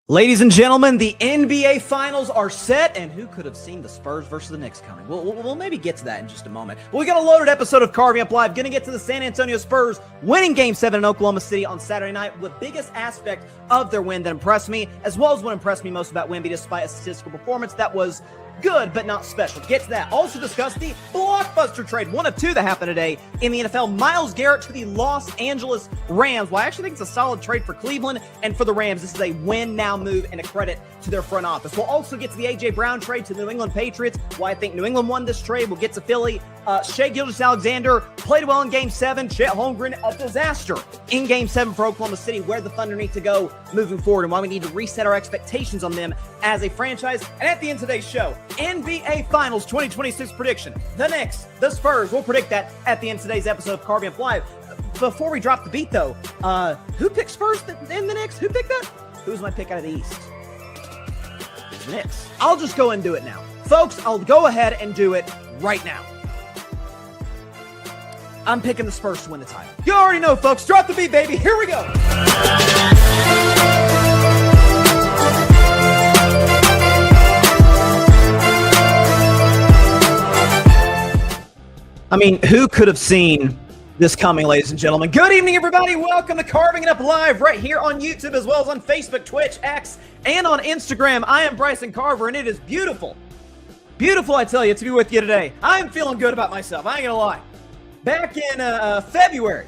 Ladies and gentlemen, the NBA Finals are set, and who could have seen the Spurs versus the Knicks coming? We'll maybe get to that in just a moment. But we got a loaded episode of Carving Up Live. Going to get to the San Antonio Spurs winning Game 7 in Oklahoma City on Saturday night. The biggest aspect of their win that impressed me, as well as what impressed me most about Wemby, despite a statistical performance that was good, but not special. Get to that. Also discuss the blockbuster trade, one of two that happened today in the NFL. Myles Garrett to the Los Angeles Rams. Well, I actually think it's a solid trade for Cleveland and for the Rams. This is a win-now move and a credit to their front office. We'll also get to the A.J. Brown trade to the New England Patriots. Why I think New England won this trade. We'll get to Philly. Shai Gilgeous-Alexander played well in Game 7. Chet Holmgren, a disaster in Game 7 for Oklahoma City, where the Thunder need to go moving forward and why we need to reset our expectations on them as a franchise. And at the end of today's show, NBA Finals 2026 prediction. The Knicks, the Spurs. We'll predict that at the end of today's episode of Carving Up Live. Before we drop the beat, though, who picked Spurs in the Knicks? Who picked that? Who's my pick out of the East? The Knicks. I'll just go and do it now. Folks, I'll go ahead and do it right now. I'm picking the Spurs to win the title. You already know, folks. Drop the beat, baby. Here we go. I mean, who could have seen this coming, ladies and gentlemen? Good evening, everybody. Welcome to Carving It Up Live right here on YouTube, as well as on Facebook, Twitch, X, and on Instagram. I am Bryson Carver, and it is beautiful. Beautiful, I tell you, to be with you today. I'm feeling good about myself. I ain't gonna lie. Back in February,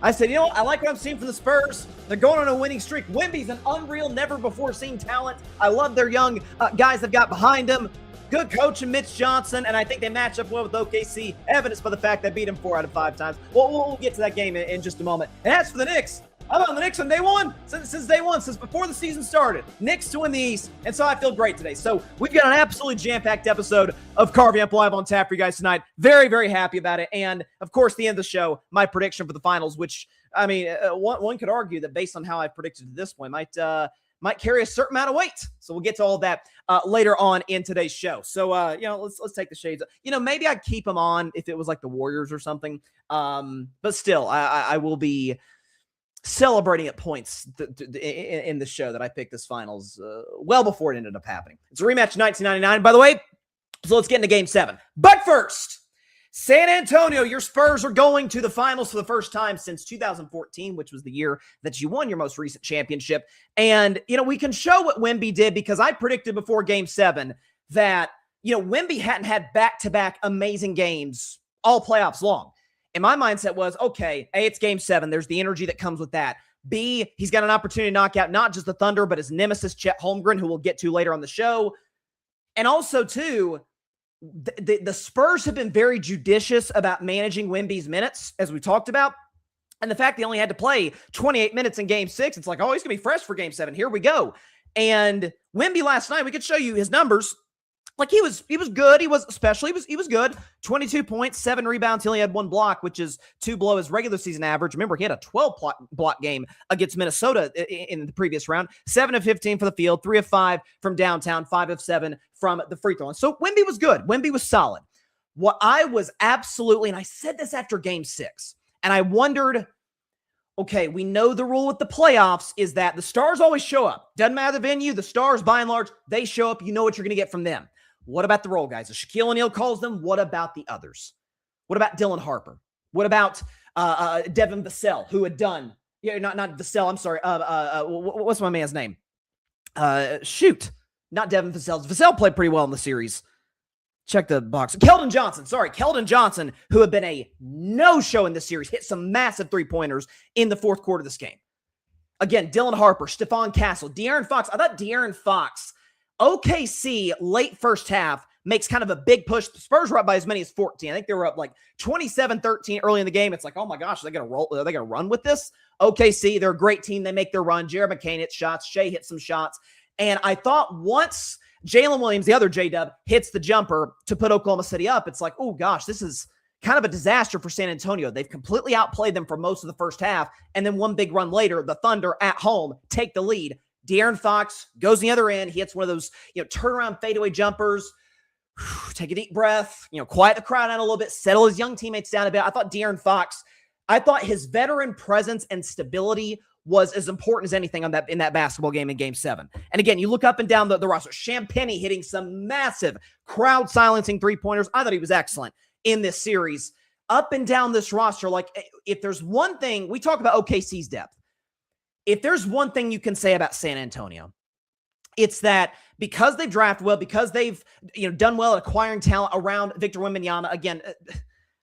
I said, you know what? I like what I'm seeing from the Spurs. They're going on a winning streak. Wemby's an unreal, never-before-seen talent. I love their young guys they've got behind them. Good coach in Mitch Johnson, and I think they match up well with OKC, evidenced by the fact they beat him 4 out of 5 times. We'll get to that game in just a moment. And as for the Knicks, I'm on the Knicks on day one, since day one, since before the season started. Knicks to win the East, and so I feel great today. So we've got an absolutely jam-packed episode of Carving Up Live on tap for you guys tonight. Very, very happy about it. And, of course, the end of the show, my prediction for the finals, which, I mean, one could argue that based on how I've predicted to this point, might carry a certain amount of weight. So we'll get to all of that later on in today's show. So, let's take the shades. Maybe I'd keep them on if it was like the Warriors or something. But still, I will be celebrating at points in the show that I picked this finals well before it ended up happening. It's a rematch in 1999, by the way. So let's get into Game 7. But first, San Antonio, your Spurs are going to the finals for the first time since 2014, which was the year that you won your most recent championship. And, we can show what Wemby did because I predicted before Game 7 that, Wemby hadn't had back-to-back amazing games all playoffs long. And my mindset was, okay, A, it's Game 7. There's the energy that comes with that. B, he's got an opportunity to knock out not just the Thunder, but his nemesis, Chet Holmgren, who we'll get to later on the show. And also, too, the Spurs have been very judicious about managing Wemby's minutes, as we talked about. And the fact they only had to play 28 minutes in Game 6, it's like, oh, he's going to be fresh for Game 7. Here we go. And Wemby last night, we could show you his numbers. Like he was good. He was good. 22 points, 7 rebounds. He only had 1 block, which is 2 below his regular season average. Remember, he had a 12-block game against Minnesota in the previous round. 7 of 15 for the field, 3 of 5 from downtown, 5 of 7 from the free throw line. So Wemby was good. Wemby was solid. What I was absolutely, and I said this after Game 6, and I wondered, okay, we know the rule with the playoffs is that the stars always show up. Doesn't matter the venue, the stars, by and large, they show up. You know what you're going to get from them. What about the role guys? As Shaquille O'Neal calls them, what about the others? What about Dylan Harper? What about Devin Vassell, who had done, not Vassell, I'm sorry. What's my man's name? Not Devin Vassell. Vassell played pretty well in the series. Check the box. Keldon Johnson, who had been a no-show in this series, hit some massive three-pointers in the fourth quarter of this game. Again, Dylan Harper, Stephon Castle, De'Aaron Fox. I thought De'Aaron Fox, OKC late first half makes kind of a big push. The Spurs were up by as many as 14. I think they were up like 27-13 early in the game. It's like, oh my gosh, are they going to run with this? OKC, they're a great team. They make their run. Jared McCain hits shots. Shai hits some shots. And I thought once Jalen Williams, the other J-Dub, hits the jumper to put Oklahoma City up, it's like, oh gosh, this is kind of a disaster for San Antonio. They've completely outplayed them for most of the first half. And then one big run later, the Thunder at home take the lead. De'Aaron Fox goes the other end. He hits one of those, turnaround fadeaway jumpers. Take a deep breath, quiet the crowd out a little bit, settle his young teammates down a bit. I thought De'Aaron Fox, his veteran presence and stability was as important as anything in that basketball game in Game 7. And again, you look up and down the roster. Champagnie hitting some massive crowd-silencing three-pointers. I thought he was excellent in this series. Up and down this roster, like if there's one thing, we talk about OKC's depth. If there's one thing you can say about San Antonio, it's that because they've drafted well, because they've done well at acquiring talent around Victor Wembanyama. Again,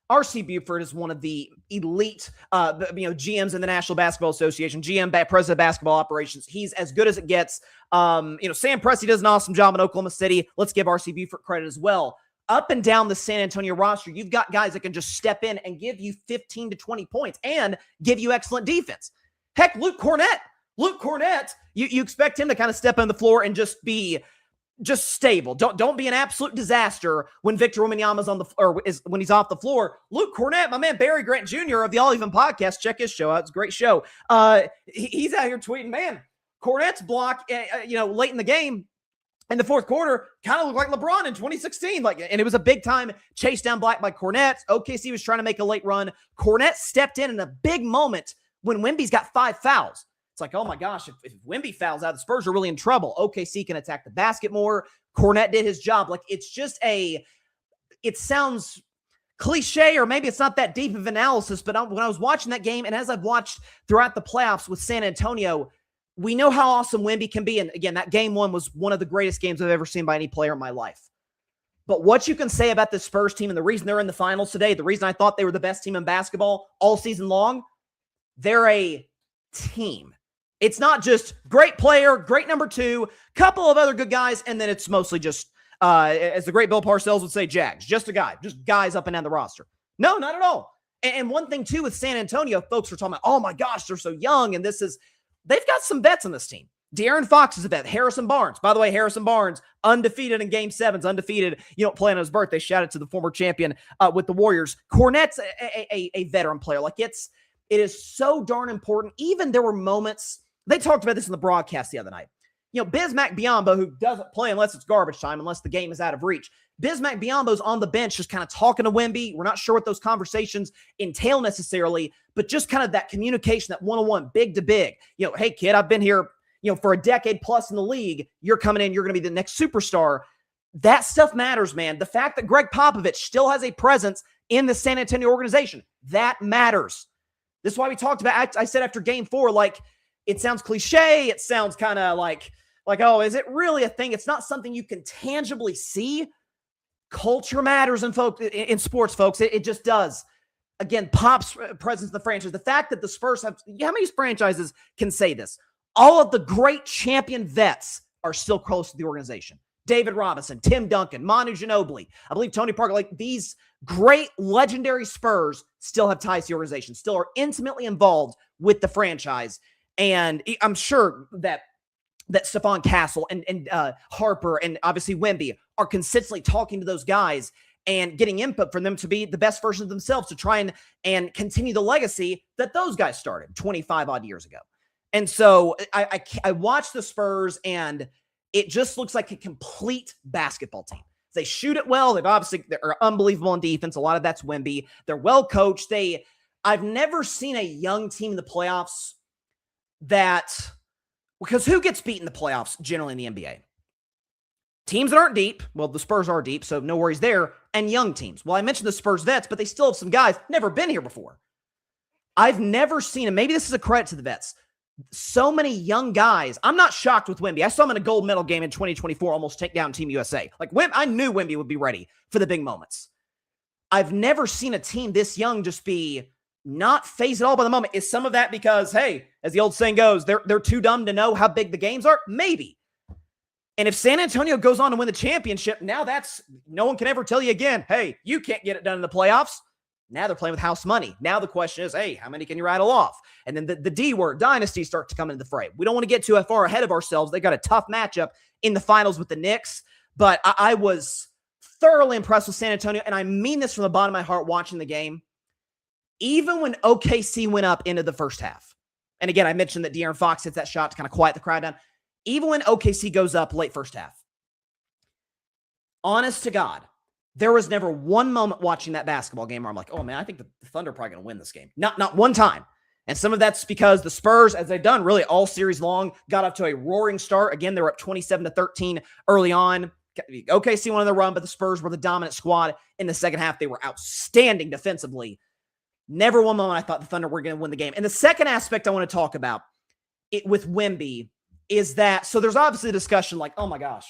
R.C. Buford is one of the elite GMs in the National Basketball Association, president of basketball operations. He's as good as it gets. Sam Presti does an awesome job in Oklahoma City. Let's give R.C. Buford credit as well. Up and down the San Antonio roster, you've got guys that can just step in and give you 15 to 20 points and give you excellent defense. Heck, Luke Cornett, you expect him to kind of step on the floor and just be stable. Don't be an absolute disaster when Victor Wembanyama's when he's off the floor. Luke Cornett, my man Barry Grant Jr. of the All Even podcast, check his show out. It's a great show. He's out here tweeting, man, Cornett's block, late in the game in the fourth quarter kind of looked like LeBron in 2016. And it was a big time chase down block by Cornett. OKC was trying to make a late run. Cornett stepped in a big moment when Wemby's got 5 fouls. It's like, oh my gosh, if Wemby fouls out, the Spurs are really in trouble. OKC can attack the basket more. Cornett did his job. It sounds cliche, or maybe it's not that deep of analysis, but when I was watching that game, and as I've watched throughout the playoffs with San Antonio, we know how awesome Wemby can be. And again, that game 1 was one of the greatest games I've ever seen by any player in my life. But what you can say about the Spurs team, and the reason they're in the finals today, the reason I thought they were the best team in basketball all season long, they're a team. It's not just great player, great number 2, couple of other good guys, and then it's mostly just, as the great Bill Parcells would say, Jags. Just guys up and down the roster. No, not at all. And one thing, too, with San Antonio, folks are talking about, oh my gosh, they're so young, and they've got some vets on this team. De'Aaron Fox is a vet. Harrison Barnes. By the way, Harrison Barnes, undefeated in Game 7s, undefeated, playing on his birthday. Shout out to the former champion with the Warriors. Cornett's a veteran player. It is so darn important. Even there were moments, they talked about this in the broadcast the other night. Bismack Biyombo, who doesn't play unless it's garbage time, unless the game is out of reach. Bismack Biyombo's on the bench just kind of talking to Wemby. We're not sure what those conversations entail necessarily, but just kind of that communication, that one-on-one, big to big. Hey, kid, I've been here, for a decade plus in the league. You're coming in. You're going to be the next superstar. That stuff matters, man. The fact that Greg Popovich still has a presence in the San Antonio organization, that matters. This is why we talked about, I said after Game 4, it sounds cliche. It sounds kind of like, oh, is it really a thing? It's not something you can tangibly see. Culture matters in sports, folks. It just does. Again, Pop's presence in the franchise. The fact that the Spurs have, how many franchises can say this? All of the great champion vets are still close to the organization. David Robinson, Tim Duncan, Manu Ginobili, I believe Tony Parker, these great legendary Spurs still have ties to the organization, still are intimately involved with the franchise. And I'm sure that Stephon Castle and Harper and obviously Wemby are consistently talking to those guys and getting input from them to be the best version of themselves, to try and continue the legacy that those guys started 25 odd years ago. And so I watched the Spurs, and it just looks like a complete basketball team. They shoot it well. They're unbelievable on defense. A lot of that's Wemby. They're well coached. I've never seen a young team in the playoffs because who gets beat in the playoffs generally in the NBA? Teams that aren't deep. Well, the Spurs are deep, so no worries there. And young teams. Well, I mentioned the Spurs vets, but they still have some guys never been here before. I've never seen, and maybe this is a credit to the vets, so many young guys. I'm not shocked with Wemby. I saw him in a gold medal game in 2024 almost take down Team USA. I knew Wemby would be ready for the big moments. I've never seen a team this young just be not phased at all by the moment. Is some of that because, hey, as the old saying goes, they're too dumb to know how big the games are? Maybe. And if San Antonio goes on to win the championship, now no one can ever tell you again, hey, you can't get it done in the playoffs. Now they're playing with house money. Now the question is, hey, how many can you rattle off? And then the D word, dynasty, start to come into the fray. We don't want to get too far ahead of ourselves. They got a tough matchup in the finals with the Knicks, but I was thoroughly impressed with San Antonio, and I mean this from the bottom of my heart watching the game. Even when OKC went up into the first half, and again, I mentioned that De'Aaron Fox hits that shot to kind of quiet the crowd down. Even when OKC goes up late first half, honest to God, there was never one moment watching that basketball game where I'm like, oh man, I think the Thunder are probably going to win this game. Not one time. And some of that's because the Spurs, as they've done really all series long, got up to a roaring start. Again, they were up 27-13 early on. OKC won the run, but the Spurs were the dominant squad in the second half. They were outstanding defensively. Never one moment I thought the Thunder were going to win the game. And the second aspect I want to talk about with Wemby is that, so there's obviously a discussion like, oh my gosh,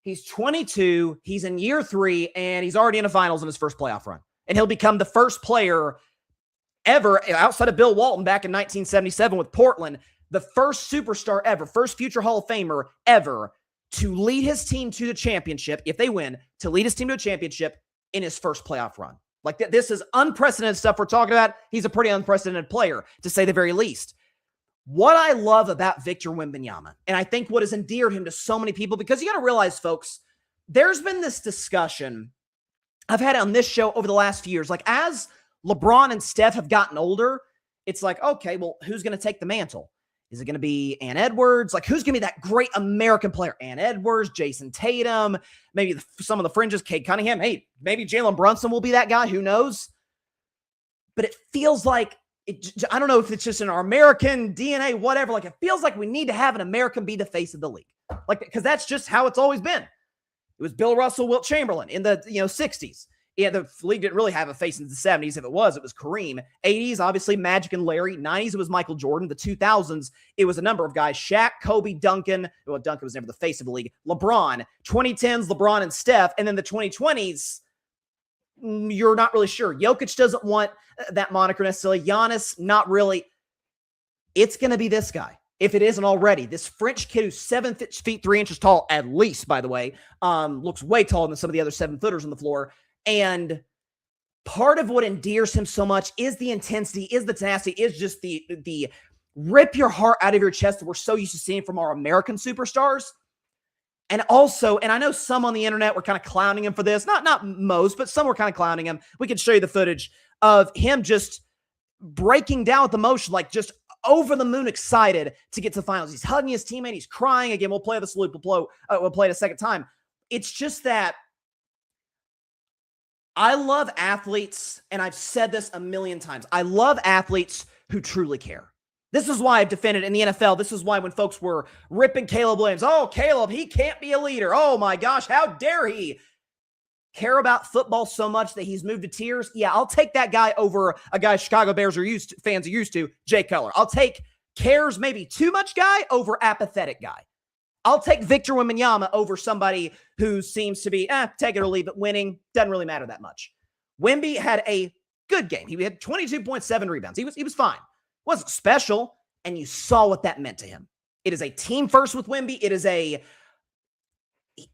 he's 22, he's in year 3, and he's already in the finals in his first playoff run. And he'll become the first player ever, outside of Bill Walton back in 1977 with Portland, the first superstar ever, first future Hall of Famer ever to lead his team to the championship, if they win, to lead his team to a championship in his first playoff run. Like, this is unprecedented stuff we're talking about. He's a pretty unprecedented player, to say the very least. What I love about Victor Wembanyama, and I think what has endeared him to so many people, because you got to realize, folks, there's been this discussion I've had on this show over the last few years. Like, as LeBron and Steph have gotten older, it's like, okay, well, who's going to take the mantle? Is it going to be Ann Edwards? Like, who's going to be that great American player? Ann Edwards, Jason Tatum, maybe some of the fringes, Cade Cunningham. Hey, maybe Jalen Brunson will be that guy. Who knows? But it feels like, I don't know if it's just in our American DNA, whatever. Like, it feels like we need to have an American be the face of the league. Like, because that's just how it's always been. It was Bill Russell, Wilt Chamberlain in the 60s. Yeah, the league didn't really have a face in the 70s. If it was Kareem. 80s, obviously, Magic and Larry. 90s, it was Michael Jordan. The 2000s, it was a number of guys. Shaq, Kobe, Duncan. Well, Duncan was never the face of the league. LeBron. 2010s, LeBron and Steph. And then the 2020s, you're not really sure. Jokic doesn't want that moniker necessarily. Giannis, not really. It's going to be this guy, if it isn't already. This French kid who's 7 feet 3 inches tall, at least, by the way. Looks way taller than some of the other 7-footers on the floor. And part of what endears him so much is the intensity, is the tenacity, is just the rip your heart out of your chest that we're so used to seeing from our American superstars. And also, and I know some on the internet were kind of clowning him for this. Not most, but some were kind of clowning him. We could show you the footage of him just breaking down with emotion, like just over the moon excited to get to the finals. He's hugging his teammate. He's crying. Again, we'll play this loop. We'll play it a second time. It's just that I love athletes, and I've said this a million times. I love athletes who truly care. This is why I've defended in the NFL. This is why when folks were ripping Caleb Williams, oh, Caleb, he can't be a leader. Oh, my gosh, how dare he care about football so much that he's moved to tears? Yeah, I'll take that guy over a guy Chicago Bears fans are used to, Jay Cutler. I'll take cares maybe too much guy over apathetic guy. I'll take Victor Wembanyama over somebody who seems to be, take it or leave it, winning. Doesn't really matter that much. Wemby had a good game. He had 22.7 rebounds. He was fine. Wasn't special, and you saw what that meant to him. It is a team first with Wemby.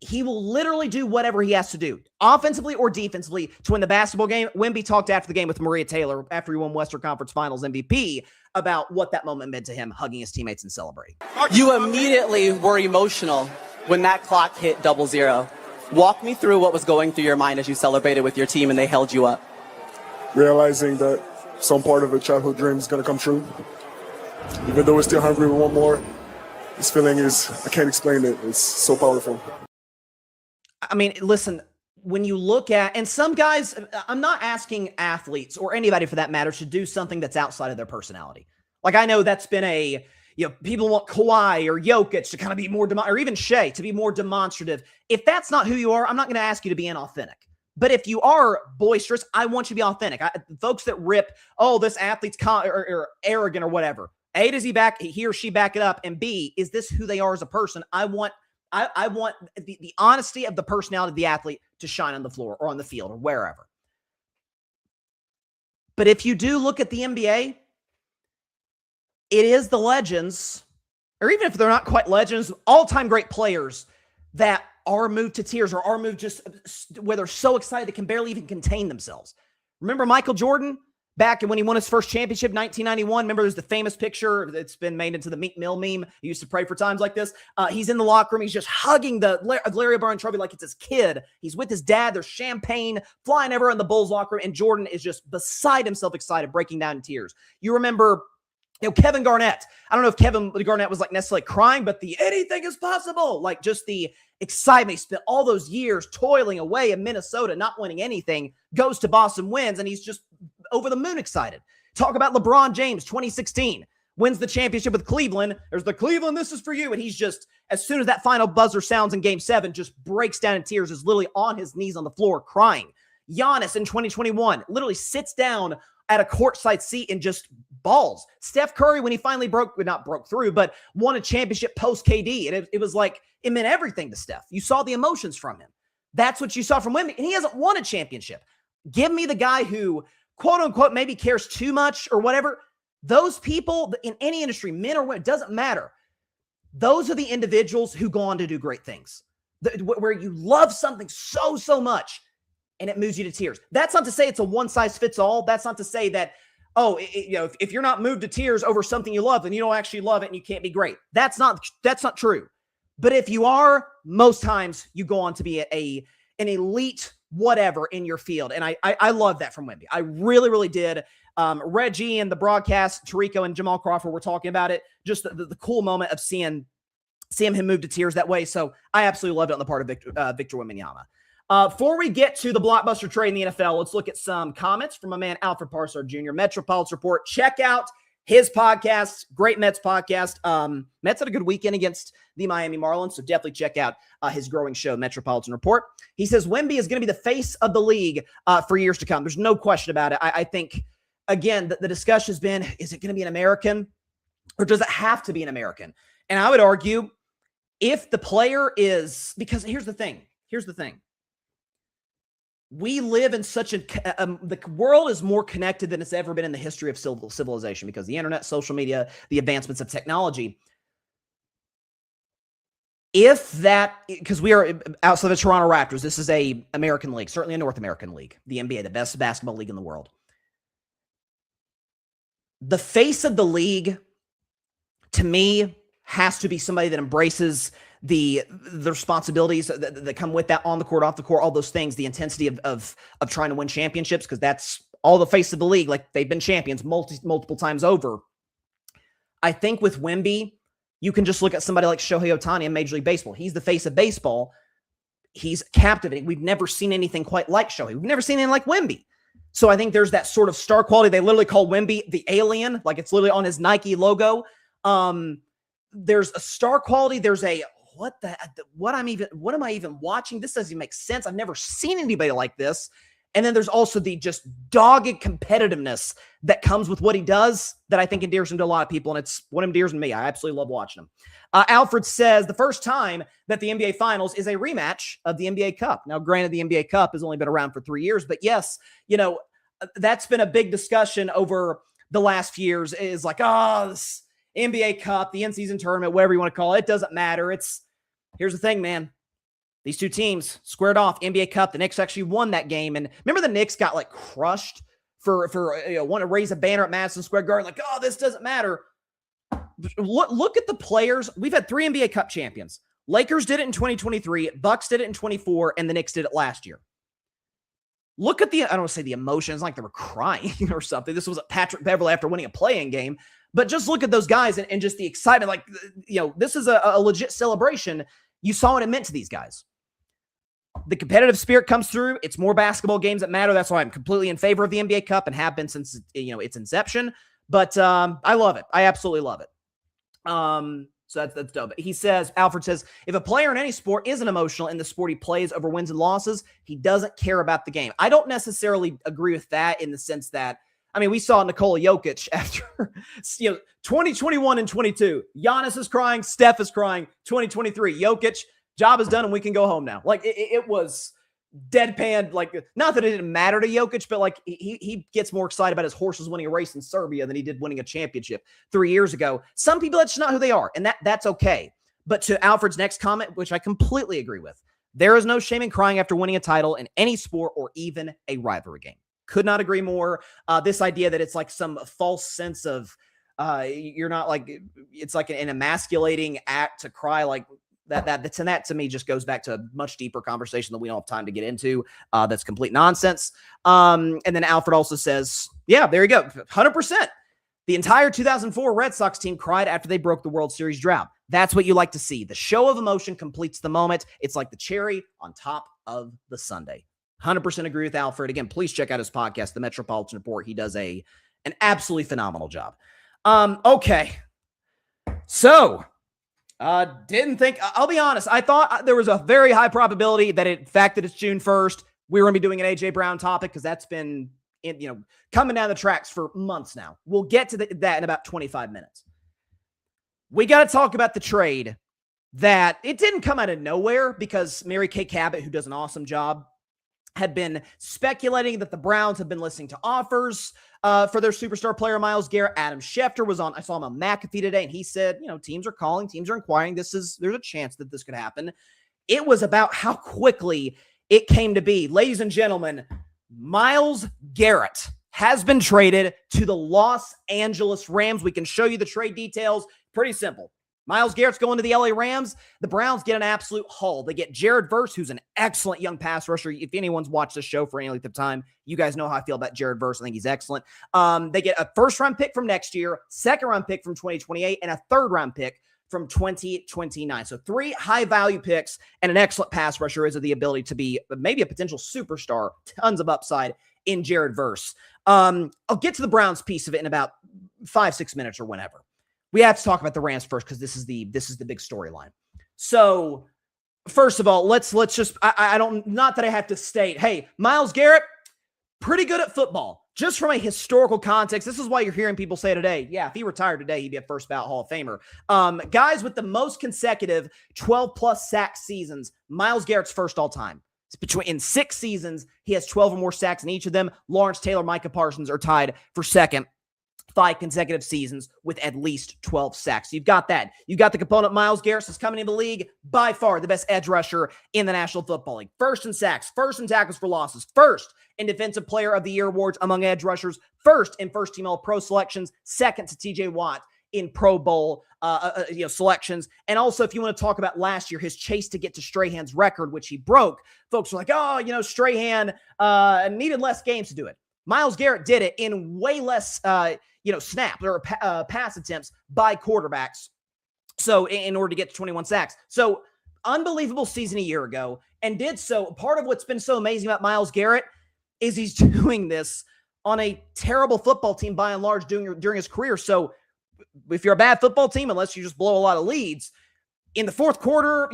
He will literally do whatever he has to do, offensively or defensively, to win the basketball game. Wemby talked after the game with Maria Taylor, after he won Western Conference Finals MVP, about what that moment meant to him, hugging his teammates and celebrating. You immediately were emotional when that clock hit 00. Walk me through what was going through your mind as you celebrated with your team and they held you up. Realizing that some part of a childhood dream is going to come true. Even though we're still hungry, we want more. This feeling is, I can't explain it. It's so powerful. I mean, listen, when you look at, and some guys, I'm not asking athletes or anybody for that matter to do something that's outside of their personality. Like, I know that's been people want Kawhi or Jokic to kind of be more, or even Shea to be more demonstrative. If that's not who you are, I'm not going to ask you to be inauthentic. But if you are boisterous, I want you to be authentic. Folks that rip, oh, this athlete's or arrogant or whatever. A, does he or she back it up? And B, is this who they are as a person? I want the honesty of the personality of the athlete to shine on the floor or on the field or wherever. But if you do look at the NBA, it is the legends, or even if they're not quite legends, all-time great players that are moved to tears or are moved just where they're so excited they can barely even contain themselves. Remember Michael Jordan? Back when he won his first championship, 1991, remember there's the famous picture that's been made into the Meek Mill meme. He used to pray for times like this. He's in the locker room. He's just hugging the Larry O'Brien trophy like it's his kid. He's with his dad. There's champagne flying everywhere in the Bulls locker room, and Jordan is just beside himself excited, breaking down in tears. You remember Kevin Garnett. I don't know if Kevin Garnett was like necessarily crying, but the anything is possible, like just the excitement. He spent all those years toiling away in Minnesota, not winning anything, goes to Boston, wins, and he's just over the moon excited. Talk about LeBron James, 2016, wins the championship with Cleveland. There's the Cleveland, this is for you. And he's just, as soon as that final buzzer sounds in game 7, just breaks down in tears, is literally on his knees on the floor crying. Giannis in 2021 literally sits down at a courtside seat and just balls. Steph Curry, when he finally not broke through, but won a championship post KD. And it was like, it meant everything to Steph. You saw the emotions from him. That's what you saw from Wemby. And he hasn't won a championship. Give me the guy who, quote unquote, maybe cares too much or whatever. Those people in any industry, men or women, it doesn't matter. Those are the individuals who go on to do great things. Where you love something so much and it moves you to tears. That's not to say it's a one-size-fits-all. That's not to say that, if you're not moved to tears over something you love, then you don't actually love it and you can't be great. That's not true. But if you are, most times you go on to be an elite whatever in your field. And I love that from Wemby. I really, really did. Reggie and the broadcast, Tarico and Jamal Crawford were talking about it. Just the cool moment of seeing him move to tears that way. So I absolutely loved it on the part of Victor Wembanyama. Before we get to the blockbuster trade in the NFL, let's look at some comments from my man Alfred Parsard Jr., Metropolitan Report. Check out his podcast, great Mets podcast. Mets had a good weekend against the Miami Marlins, so definitely check out his growing show, Metropolitan Report. He says Wemby is going to be the face of the league for years to come. There's no question about it. I think, again, the discussion has been, is it going to be an American or does it have to be an American? And I would argue if the player is, because here's the thing. We live in such the world is more connected than it's ever been in the history of civilization because the internet, social media, the advancements of technology. Because we are outside of the Toronto Raptors, this is a American league, certainly a North American league, the NBA, the best basketball league in the world. The face of the league, to me, has to be somebody that embraces the responsibilities that come with that on the court, off the court, all those things, the intensity of trying to win championships, because that's all the face of the league. Like, they've been champions multiple times over. I think with Wemby, you can just look at somebody like Shohei Ohtani in Major League Baseball. He's the face of baseball. He's captivating. We've never seen anything quite like Shohei. We've never seen anything like Wemby. So I think there's that sort of star quality. They literally call Wemby the alien, like it's literally on his Nike logo. There's a star quality. There's a, what am I even watching? This doesn't even make sense. I've never seen anybody like this. And then there's also the just dogged competitiveness that comes with what he does that I think endears him to a lot of people. And it's what endears me. I absolutely love watching him. Alfred says the first time that the NBA Finals is a rematch of the NBA Cup. Now, granted, the NBA Cup has only been around for 3 years, but yes, that's been a big discussion over the last few years is like, this NBA Cup, the in-season tournament, whatever you want to call it, it doesn't matter. Here's the thing, man. These two teams squared off NBA Cup. The Knicks actually won that game. And remember the Knicks got like crushed for wanting to raise a banner at Madison Square Garden. Like, this doesn't matter. Look at the players. We've had 3 NBA Cup champions. Lakers did it in 2023. Bucks did it in 24. And the Knicks did it last year. Look at I don't want to say the emotions like they were crying or something. This was Patrick Beverley after winning a play-in game. But just look at those guys and just the excitement. Like, this is a legit celebration. You saw what it meant to these guys. The competitive spirit comes through. It's more basketball games that matter. That's why I'm completely in favor of the NBA Cup and have been since its inception. But I love it. I absolutely love it. So that's dope. He says, Alfred says, if a player in any sport isn't emotional in the sport he plays over wins and losses, he doesn't care about the game. I don't necessarily agree with that in the sense that, we saw Nikola Jokic after 2021 and 22. Giannis is crying. Steph is crying. 2023. Jokic, job is done and we can go home now. Like, it was deadpan. Like, not that it didn't matter to Jokic, but like he gets more excited about his horses winning a race in Serbia than he did winning a championship 3 years ago. Some people, that's just not who they are. And that's okay. But to Alfred's next comment, which I completely agree with, there is no shame in crying after winning a title in any sport or even a rivalry game. Could not agree more. This idea that it's like some false sense of you're not like, it's like an emasculating act to cry like that to me just goes back to a much deeper conversation that we don't have time to get into. That's complete nonsense. And then Alfred also says, yeah, there you go. 100%. The entire 2004 Red Sox team cried after they broke the World Series drought. That's what you like to see. The show of emotion completes the moment. It's like the cherry on top of the sundae. 100% agree with Alfred. Again, please check out his podcast, The Metropolitan Report. He does a An absolutely phenomenal job. Okay. So, didn't think, I'll be honest, I thought there was a very high probability that the fact that it's June 1st, we were going to be doing an A.J. Brown topic because that's been, coming down the tracks for months now. We'll get to that in about 25 minutes. We got to talk about the trade that it didn't come out of nowhere because Mary Kay Cabot, who does an awesome job, had been speculating that the Browns have been listening to offers for their superstar player, Myles Garrett. Adam Schefter was on, I saw him on McAfee today, and he said, teams are calling, teams are inquiring. There's a chance that this could happen. It was about how quickly it came to be. Ladies and gentlemen, Myles Garrett has been traded to the Los Angeles Rams. We can show you the trade details. Pretty simple. Myles Garrett's going to the LA Rams. The Browns get an absolute haul. They get Jared Verse, who's an excellent young pass rusher. If anyone's watched the show for any length of time, you guys know how I feel about Jared Verse. I think he's excellent. They get a first-round pick from next year, second-round pick from 2028, and a third-round pick from 2029. So 3 high-value picks and an excellent pass rusher is the ability to be maybe a potential superstar. Tons of upside in Jared Verse. I'll get to the Browns piece of it in about 5-6 minutes or whenever. We have to talk about the Rams first because this is the big storyline. So, first of all, let's just I don't, not that I have to state, hey, Myles Garrett, pretty good at football. Just from a historical context, this is why you're hearing people say today, yeah, if he retired today, he'd be a first ballot Hall of Famer. Guys with the most consecutive 12-plus sack seasons, Myles Garrett's first all time. In 6 seasons, he has 12 or more sacks in each of them. Lawrence Taylor, Micah Parsons are tied for second. 5 consecutive seasons with at least 12 sacks. You've got that. You've got the component Myles Garrett is coming into the league, by far the best edge rusher in the National Football League. First in sacks, first in tackles for losses, first in Defensive Player of the Year awards among edge rushers, first in first team All-Pro selections, second to TJ Watt in Pro Bowl selections. And also, if you want to talk about last year, his chase to get to Strahan's record, which he broke, folks were like, Strahan needed less games to do it. Myles Garrett did it in way less snaps or pass attempts by quarterbacks. So in order to get to 21 sacks. So unbelievable season a year ago, and did so. Part of what's been so amazing about Myles Garrett is he's doing this on a terrible football team by and large during his career. So if you're a bad football team, unless you just blow a lot of leads, in the fourth quarter,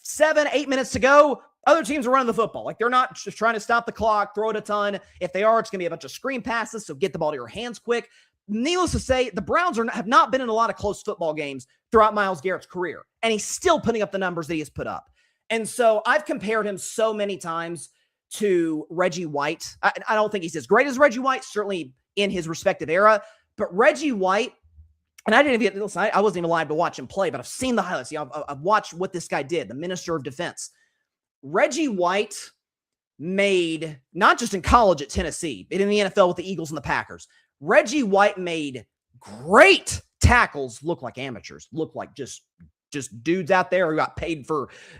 7-8 minutes to go, other teams are running the football. Like, they're not just trying to stop the clock, throw it a ton. If they are, it's going to be a bunch of screen passes, so get the ball to your hands quick. Needless to say, the Browns have not been in a lot of close football games throughout Myles Garrett's career, and he's still putting up the numbers that he has put up. And so I've compared him so many times to Reggie White. I don't think he's as great as Reggie White, certainly in his respective era, but Reggie White, and I wasn't even alive to watch him play, but I've seen the highlights. I've watched what this guy did, the Minister of Defense. Reggie White made, not just in college at Tennessee, but in the NFL with the Eagles and the Packers, Reggie White made great tackles look like amateurs, look like just dudes out there who got paid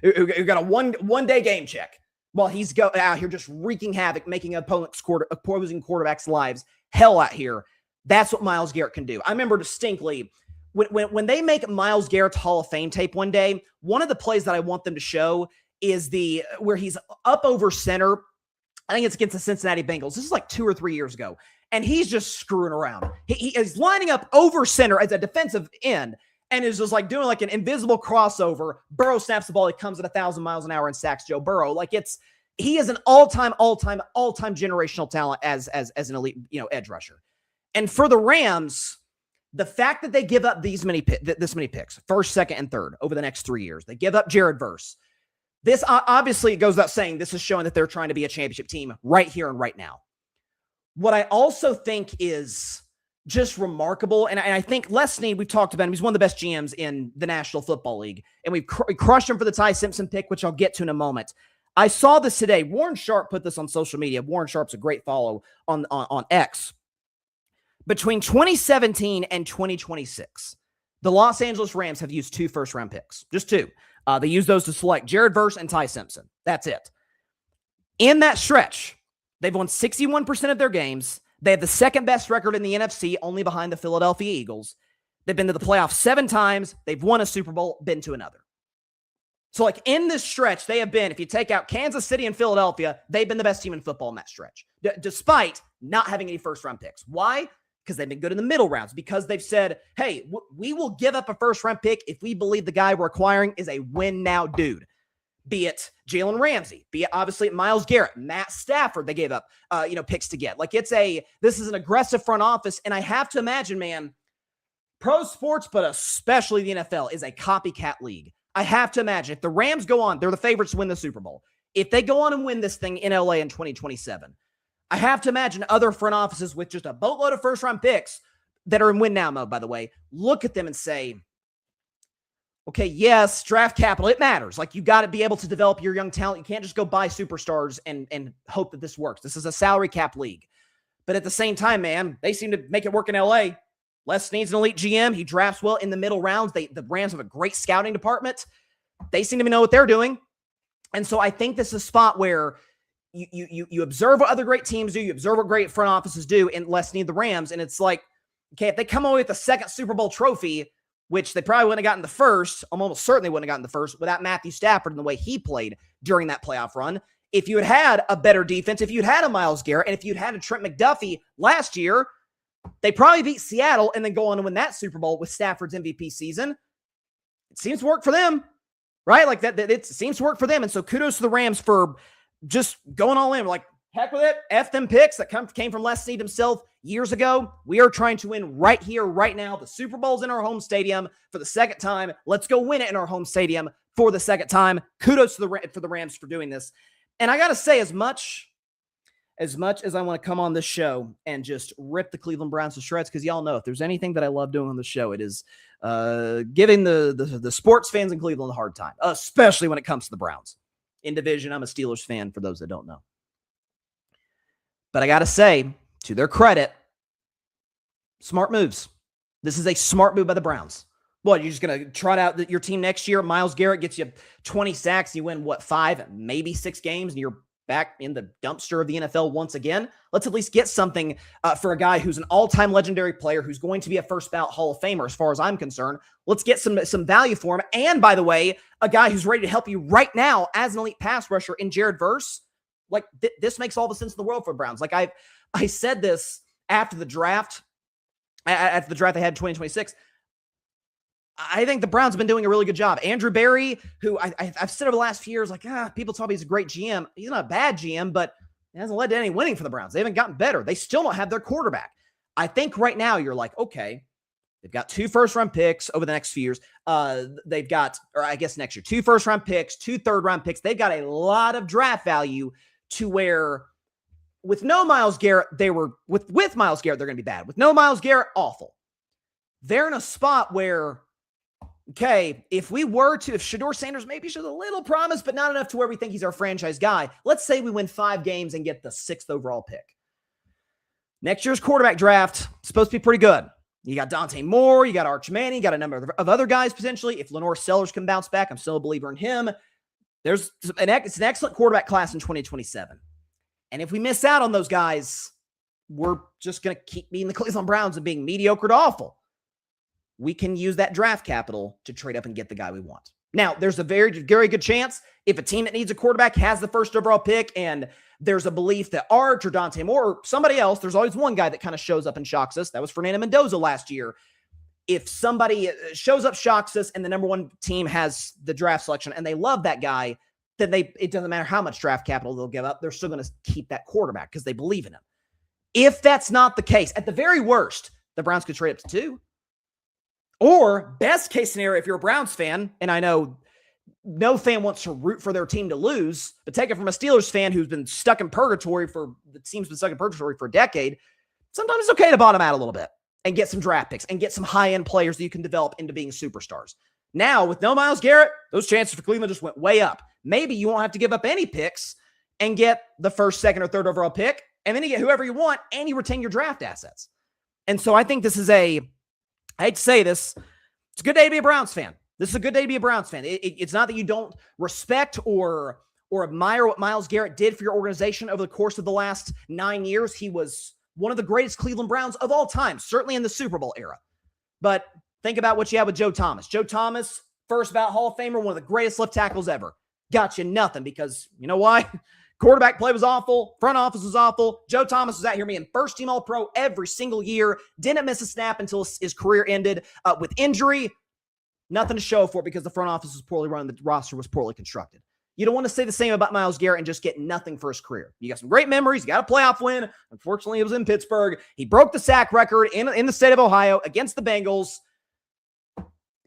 who got a one-day game check while he's out here just wreaking havoc, making opposing quarterbacks' lives hell out here. That's what Myles Garrett can do. I remember distinctly when they make Myles Garrett's Hall of Fame tape one day, one of the plays that I want them to show is where he's up over center. I think it's against the Cincinnati Bengals. This is like 2 or 3 years ago. And he's just screwing around. He is lining up over center as a defensive end and is just like doing like an invisible crossover. Burrow snaps the ball. He comes at 1,000 miles an hour and sacks Joe Burrow. Like, he is an all-time generational talent as an elite, edge rusher. And for the Rams, the fact that they give up this many picks, first, second, and third over the next 3 years, they give up Jared Verse. This obviously, it goes without saying, this is showing that they're trying to be a championship team right here and right now. What I also think is just remarkable, and I think Les Snead, we've talked about him, he's one of the best GMs in the National Football League, and we crushed him for the Ty Simpson pick, which I'll get to in a moment. I saw this today. Warren Sharp put this on social media. Warren Sharp's a great follow on X. Between 2017 and 2026, the Los Angeles Rams have used 2 first-round picks, just 2. They use those to select Jared Verse and Ty Simpson. That's it. In that stretch, they've won 61% of their games. They have the second best record in the NFC, only behind the Philadelphia Eagles. They've been to the playoffs 7 times. They've won a Super Bowl, been to another. So, like, in this stretch, they have been, if you take out Kansas City and Philadelphia, they've been the best team in football in that stretch, despite not having any first-round picks. Why? because they've been good in the middle rounds, because they've said, hey, we will give up a first-round pick if we believe the guy we're acquiring is a win-now dude. Be it Jalen Ramsey, be it obviously Myles Garrett, Matt Stafford, they gave up, picks to get. Like this is an aggressive front office, and I have to imagine, man, pro sports, but especially the NFL, is a copycat league. I have to imagine if the Rams go on, they're the favorites to win the Super Bowl. If they go on and win this thing in LA in 2027, I have to imagine other front offices with just a boatload of first-round picks that are in win-now mode, by the way, look at them and say, okay, yes, draft capital, it matters. Like, you got to be able to develop your young talent. You can't just go buy superstars and hope that this works. This is a salary cap league. But at the same time, man, they seem to make it work in LA. Les needs an elite GM. He drafts well in the middle rounds. The Rams have a great scouting department. They seem to know what they're doing. And so I think this is a spot where you observe what other great teams do. You observe what great front offices do, and Les need the Rams. And it's like, okay, if they come away with the second Super Bowl trophy, which they probably wouldn't have gotten the first, almost certainly wouldn't have gotten the first without Matthew Stafford and the way he played during that playoff run. If you had a better defense, if you'd had a Myles Garrett, and if you'd had a Trent McDuffie last year, they probably beat Seattle and then go on to win that Super Bowl with Stafford's MVP season. It seems to work for them, right? Like that it seems to work for them. And so kudos to the Rams for just going all in. Like, heck with it. F them picks that came from Les Snead himself years ago. We are trying to win right here, right now. The Super Bowl's in our home stadium for the second time. Let's go win it in our home stadium for the second time. Kudos to the Rams for doing this. And I got to say, as much as I want to come on this show and just rip the Cleveland Browns to shreds, because y'all know if there's anything that I love doing on the show, it is giving the sports fans in Cleveland a hard time, especially when it comes to the Browns. In division, I'm a Steelers fan, for those that don't know. But I got to say, to their credit, smart moves. This is a smart move by the Browns. What, you're just going to trot out your team next year? Myles Garrett gets you 20 sacks. You win, 5, maybe 6 games, and you're back in the dumpster of the NFL once again. Let's at least get something for a guy who's an all-time legendary player, who's going to be a first-ballot Hall of Famer as far as I'm concerned. Let's get some value for him. And, by the way, a guy who's ready to help you right now as an elite pass rusher in Jared Verse. Like, this makes all the sense in the world for Browns. Like, I said this after the draft they had in 2026. I think the Browns have been doing a really good job. Andrew Berry, who I've said over the last few years, like, people tell me he's a great GM. He's not a bad GM, but it hasn't led to any winning for the Browns. They haven't gotten better. They still don't have their quarterback. I think right now you're like, okay, they've got 2 first-round picks over the next few years. They've got, or I guess next year, 2 first-round picks, 2 third-round picks. They've got a lot of draft value to where with no Myles Garrett, with Myles Garrett, they're going to be bad. With no Myles Garrett, awful. They're in a spot where, okay, if Shedeur Sanders maybe shows a little promise, but not enough to where we think he's our franchise guy. Let's say we win 5 games and get the 6th overall pick. Next year's quarterback draft supposed to be pretty good. You got Dante Moore, you got Arch Manning, you got a number of other guys potentially. If Lenore Sellers can bounce back, I'm still a believer in him. It's an excellent quarterback class in 2027. And if we miss out on those guys, we're just going to keep being the Cleveland Browns and being mediocre to awful. We can use that draft capital to trade up and get the guy we want. Now, there's a very, very good chance if a team that needs a quarterback has the 1st overall pick and there's a belief that Arch or Dante Moore or somebody else, there's always one guy that kind of shows up and shocks us. That was Fernando Mendoza last year. If somebody shows up, shocks us, and the number 1 team has the draft selection and they love that guy, then it doesn't matter how much draft capital they'll give up. They're still going to keep that quarterback because they believe in him. If that's not the case, at the very worst, the Browns could trade up to 2. Or best case scenario, if you're a Browns fan, and I know no fan wants to root for their team to lose, but take it from a Steelers fan who's been stuck in purgatory the team's been stuck in purgatory for a decade. Sometimes it's okay to bottom out a little bit and get some draft picks and get some high-end players that you can develop into being superstars. Now, with no Myles Garrett, those chances for Cleveland just went way up. Maybe you won't have to give up any picks and get the 1st, 2nd, or 3rd overall pick, and then you get whoever you want, and you retain your draft assets. And so I think this is I hate to say this, it's a good day to be a Browns fan. This is a good day to be a Browns fan. It's not that you don't respect or admire what Myles Garrett did for your organization over the course of the last 9 years. He was one of the greatest Cleveland Browns of all time, certainly in the Super Bowl era. But think about what you had with Joe Thomas. Joe Thomas, first ballot Hall of Famer, one of the greatest left tackles ever. Got you nothing because, you know why? Quarterback play was awful. Front office was awful. Joe Thomas was out here being first-team All-Pro every single year. Didn't miss a snap until his career ended with injury. Nothing to show for it because the front office was poorly run. The roster was poorly constructed. You don't want to say the same about Myles Garrett and just get nothing for his career. You got some great memories. You got a playoff win. Unfortunately, it was in Pittsburgh. He broke the sack record in the state of Ohio against the Bengals.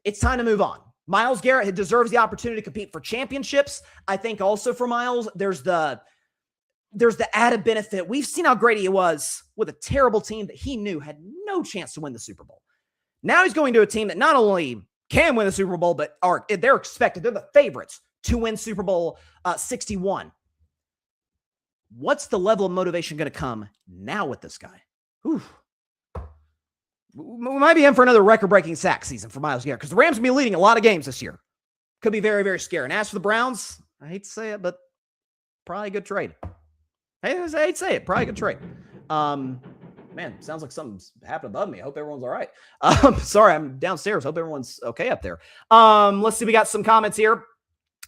It's time to move on. Myles Garrett deserves the opportunity to compete for championships. I think also for Myles, there's the added benefit. We've seen how great he was with a terrible team that he knew had no chance to win the Super Bowl. Now he's going to a team that not only can win the Super Bowl, but they're expected. They're the favorites to win Super Bowl 61. What's the level of motivation going to come now with this guy? Whew. We might be in for another record-breaking sack season for Myles Garrett because the Rams will be leading a lot of games this year. Could be very, very scary. And as for the Browns, I hate to say it, but probably a good trade. I hate to say it, probably a good trade. Man, sounds like something's happened above me. I hope everyone's all right. Sorry, I'm downstairs. Hope everyone's okay up there. Let's see. We got some comments here.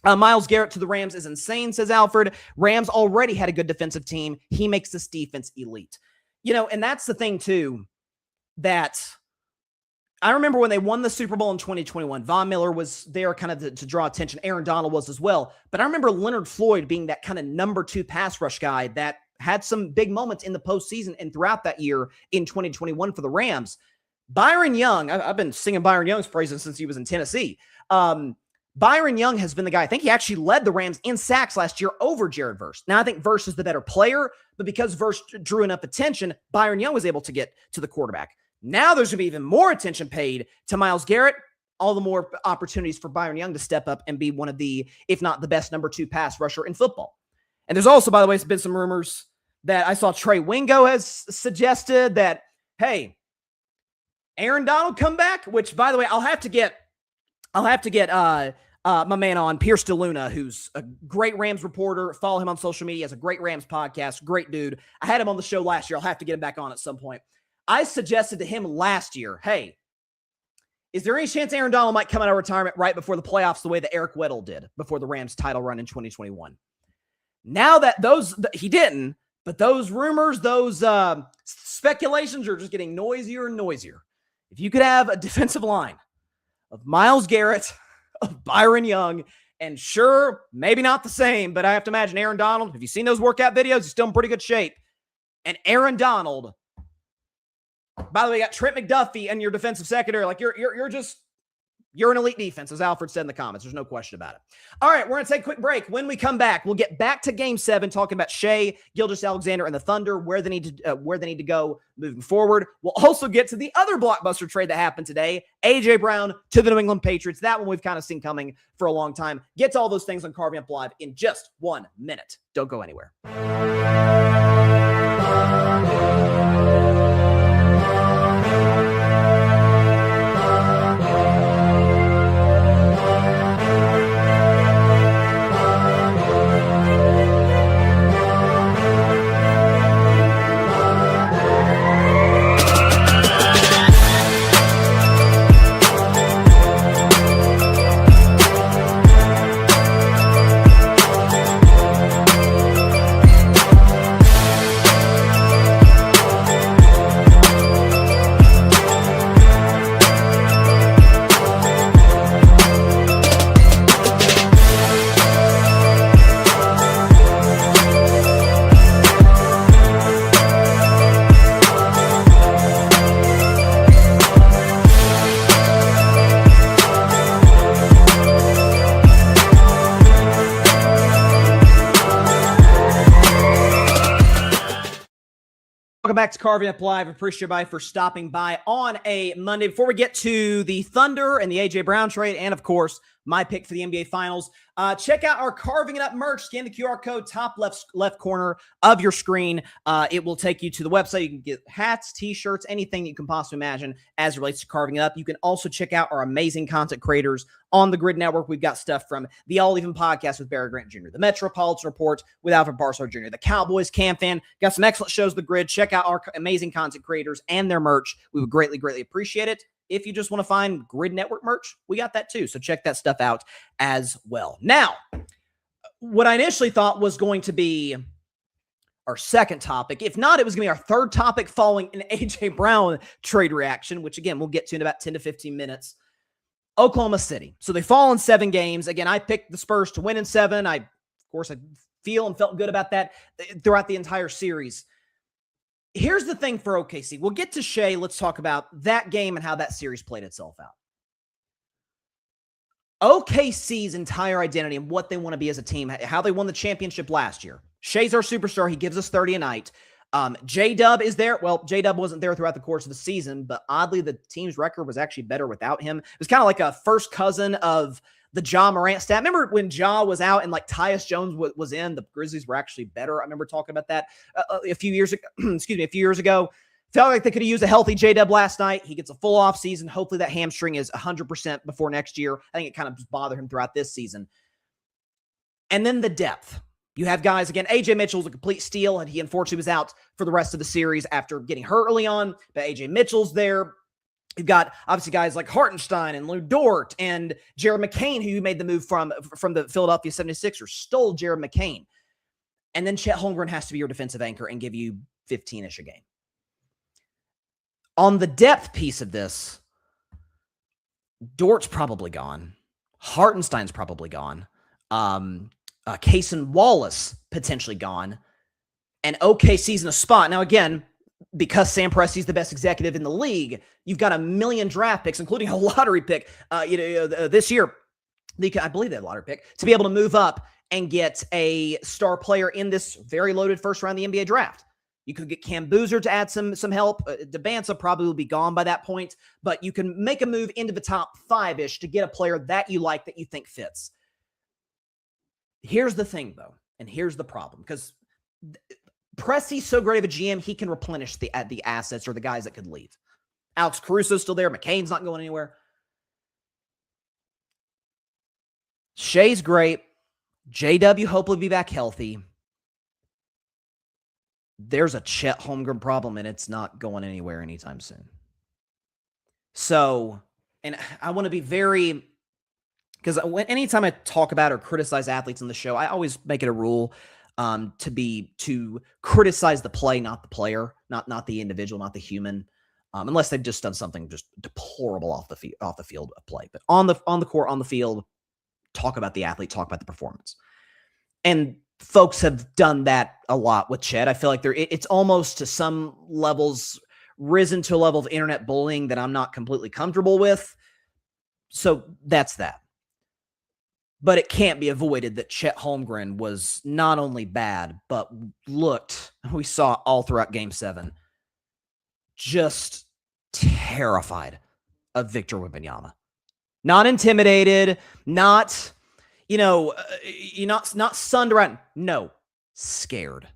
Myles Garrett to the Rams is insane, says Alfred. Rams already had a good defensive team. He makes this defense elite. And that's the thing, too, that I remember when they won the Super Bowl in 2021. Von Miller was there kind of to draw attention. Aaron Donald was as well. But I remember Leonard Floyd being that kind of number 2 pass rush guy that had some big moments in the postseason and throughout that year in 2021 for the Rams. Byron Young, I've been singing Byron Young's praises since he was in Tennessee. Byron Young has been the guy. I think he actually led the Rams in sacks last year over Jared Verse. Now, I think Verse is the better player, but because Verse drew enough attention, Byron Young was able to get to the quarterback. Now there's going to be even more attention paid to Myles Garrett, all the more opportunities for Byron Young to step up and be one of the, if not the best number 2 pass rusher in football. And there's also, by the way, been some rumors that I saw Trey Wingo has suggested that, hey, Aaron Donald come back, which, by the way, I'll have to get my man on, Pierce DeLuna, who's a great Rams reporter. Follow him on social media. He has a great Rams podcast. Great dude. I had him on the show last year. I'll have to get him back on at some point. I suggested to him last year, hey, is there any chance Aaron Donald might come out of retirement right before the playoffs the way that Eric Weddle did before the Rams title run in 2021? Now that he didn't, but those rumors, those speculations are just getting noisier and noisier. If you could have a defensive line of Myles Garrett, of Byron Young, and sure, maybe not the same, but I have to imagine Aaron Donald, have you seen those workout videos? He's still in pretty good shape. And Aaron Donald, by the way, you got Trent McDuffie and your defensive secondary. Like you're an elite defense, as Alfred said in the comments. There's no question about it. All right, we're going to take a quick break. When we come back, we'll get back to Game 7, talking about Shea, Gilgeous-Alexander, and the Thunder, where they need to go moving forward. We'll also get to the other blockbuster trade that happened today, A.J. Brown to the New England Patriots. That one we've kind of seen coming for a long time. Get to all those things on Carving Up Live in just 1 minute. Don't go anywhere. Welcome back to Carving Up Live. Appreciate everybody for stopping by on a Monday. Before we get to the Thunder and the A.J. Brown trade, and of course, my pick for the NBA Finals, check out our Carving It Up merch. Scan the QR code, top left corner of your screen. It will take you to the website. You can get hats, t-shirts, anything you can possibly imagine as it relates to Carving It Up. You can also check out our amazing content creators on the Grid Network. We've got stuff from the All Even podcast with Barry Grant Jr., the Metropolitan Report with Alfred Barstow Jr., the Cowboys Cam Fan. Got some excellent shows, The Grid. Check out our amazing content creators and their merch. We would greatly, greatly appreciate it. If you just want to find Grid Network merch, we got that too. So check that stuff out as well. Now, what I initially thought was going to be our second topic. If not, it was going to be our third topic following an A.J. Brown trade reaction, which, again, we'll get to in about 10 to 15 minutes. Oklahoma City. So they fall in 7 games. Again, I picked the Spurs to win in 7. I feel and felt good about that throughout the entire series. Here's the thing for OKC. We'll get to Shea. Let's talk about that game and how that series played itself out. OKC's entire identity and what they want to be as a team, how they won the championship last year. Shea's our superstar. He gives us 30 a night. J-Dub is there. Well, J-Dub wasn't there throughout the course of the season, but oddly, the team's record was actually better without him. It was kind of like a first cousin of the Ja Morant stat. Remember when Ja was out and like Tyus Jones was in, the Grizzlies were actually better. I remember talking about that a few years ago. Felt like they could have used a healthy J-Dub last night. He gets a full off season. Hopefully that hamstring is 100% before next year. I think it kind of just bothered him throughout this season. And then the depth. You have guys, again, A.J. Mitchell's a complete steal, and he unfortunately was out for the rest of the series after getting hurt early on, but A.J. Mitchell's there. You've got, obviously, guys like Hartenstein and Lou Dort and Jared McCain, who made the move from the Philadelphia 76ers, stole Jared McCain. And then Chet Holmgren has to be your defensive anchor and give you 15-ish a game. On the depth piece of this, Dort's probably gone. Hartenstein's probably gone. Cason Wallace potentially gone. And OKC's in a spot. Now, again, because Sam Presti's the best executive in the league, you've got 1 million draft picks, including a lottery pick this year. I believe they had a lottery pick to be able to move up and get a star player in this very loaded first round of the NBA draft. You could get Cam Boozer to add some help. DeBanza probably will be gone by that point, but you can make a move into the top 5-ish to get a player that you like, that you think fits. Here's the thing, though, and here's the problem, because Presti's so great of a GM, he can replenish the assets or the guys that could leave. Alex Caruso's still there. McCain's not going anywhere. Shea's great. JW hopefully be back healthy. There's a Chet Holmgren problem, and it's not going anywhere anytime soon. So, and I want to be very, because anytime I talk about or criticize athletes on the show, I always make it a rule to criticize the play, not the player, not the individual, not the human, unless they've just done something just deplorable off the field of play. But on the court, on the field, talk about the athlete, talk about the performance. And folks have done that a lot with Chet. I feel like it's almost to some levels risen to a level of internet bullying that I'm not completely comfortable with. So that's that. But it can't be avoided that Chet Holmgren was not only bad, but we saw all throughout Game 7, just terrified of Victor Wembanyama. Not intimidated, not stunned around. No, scared,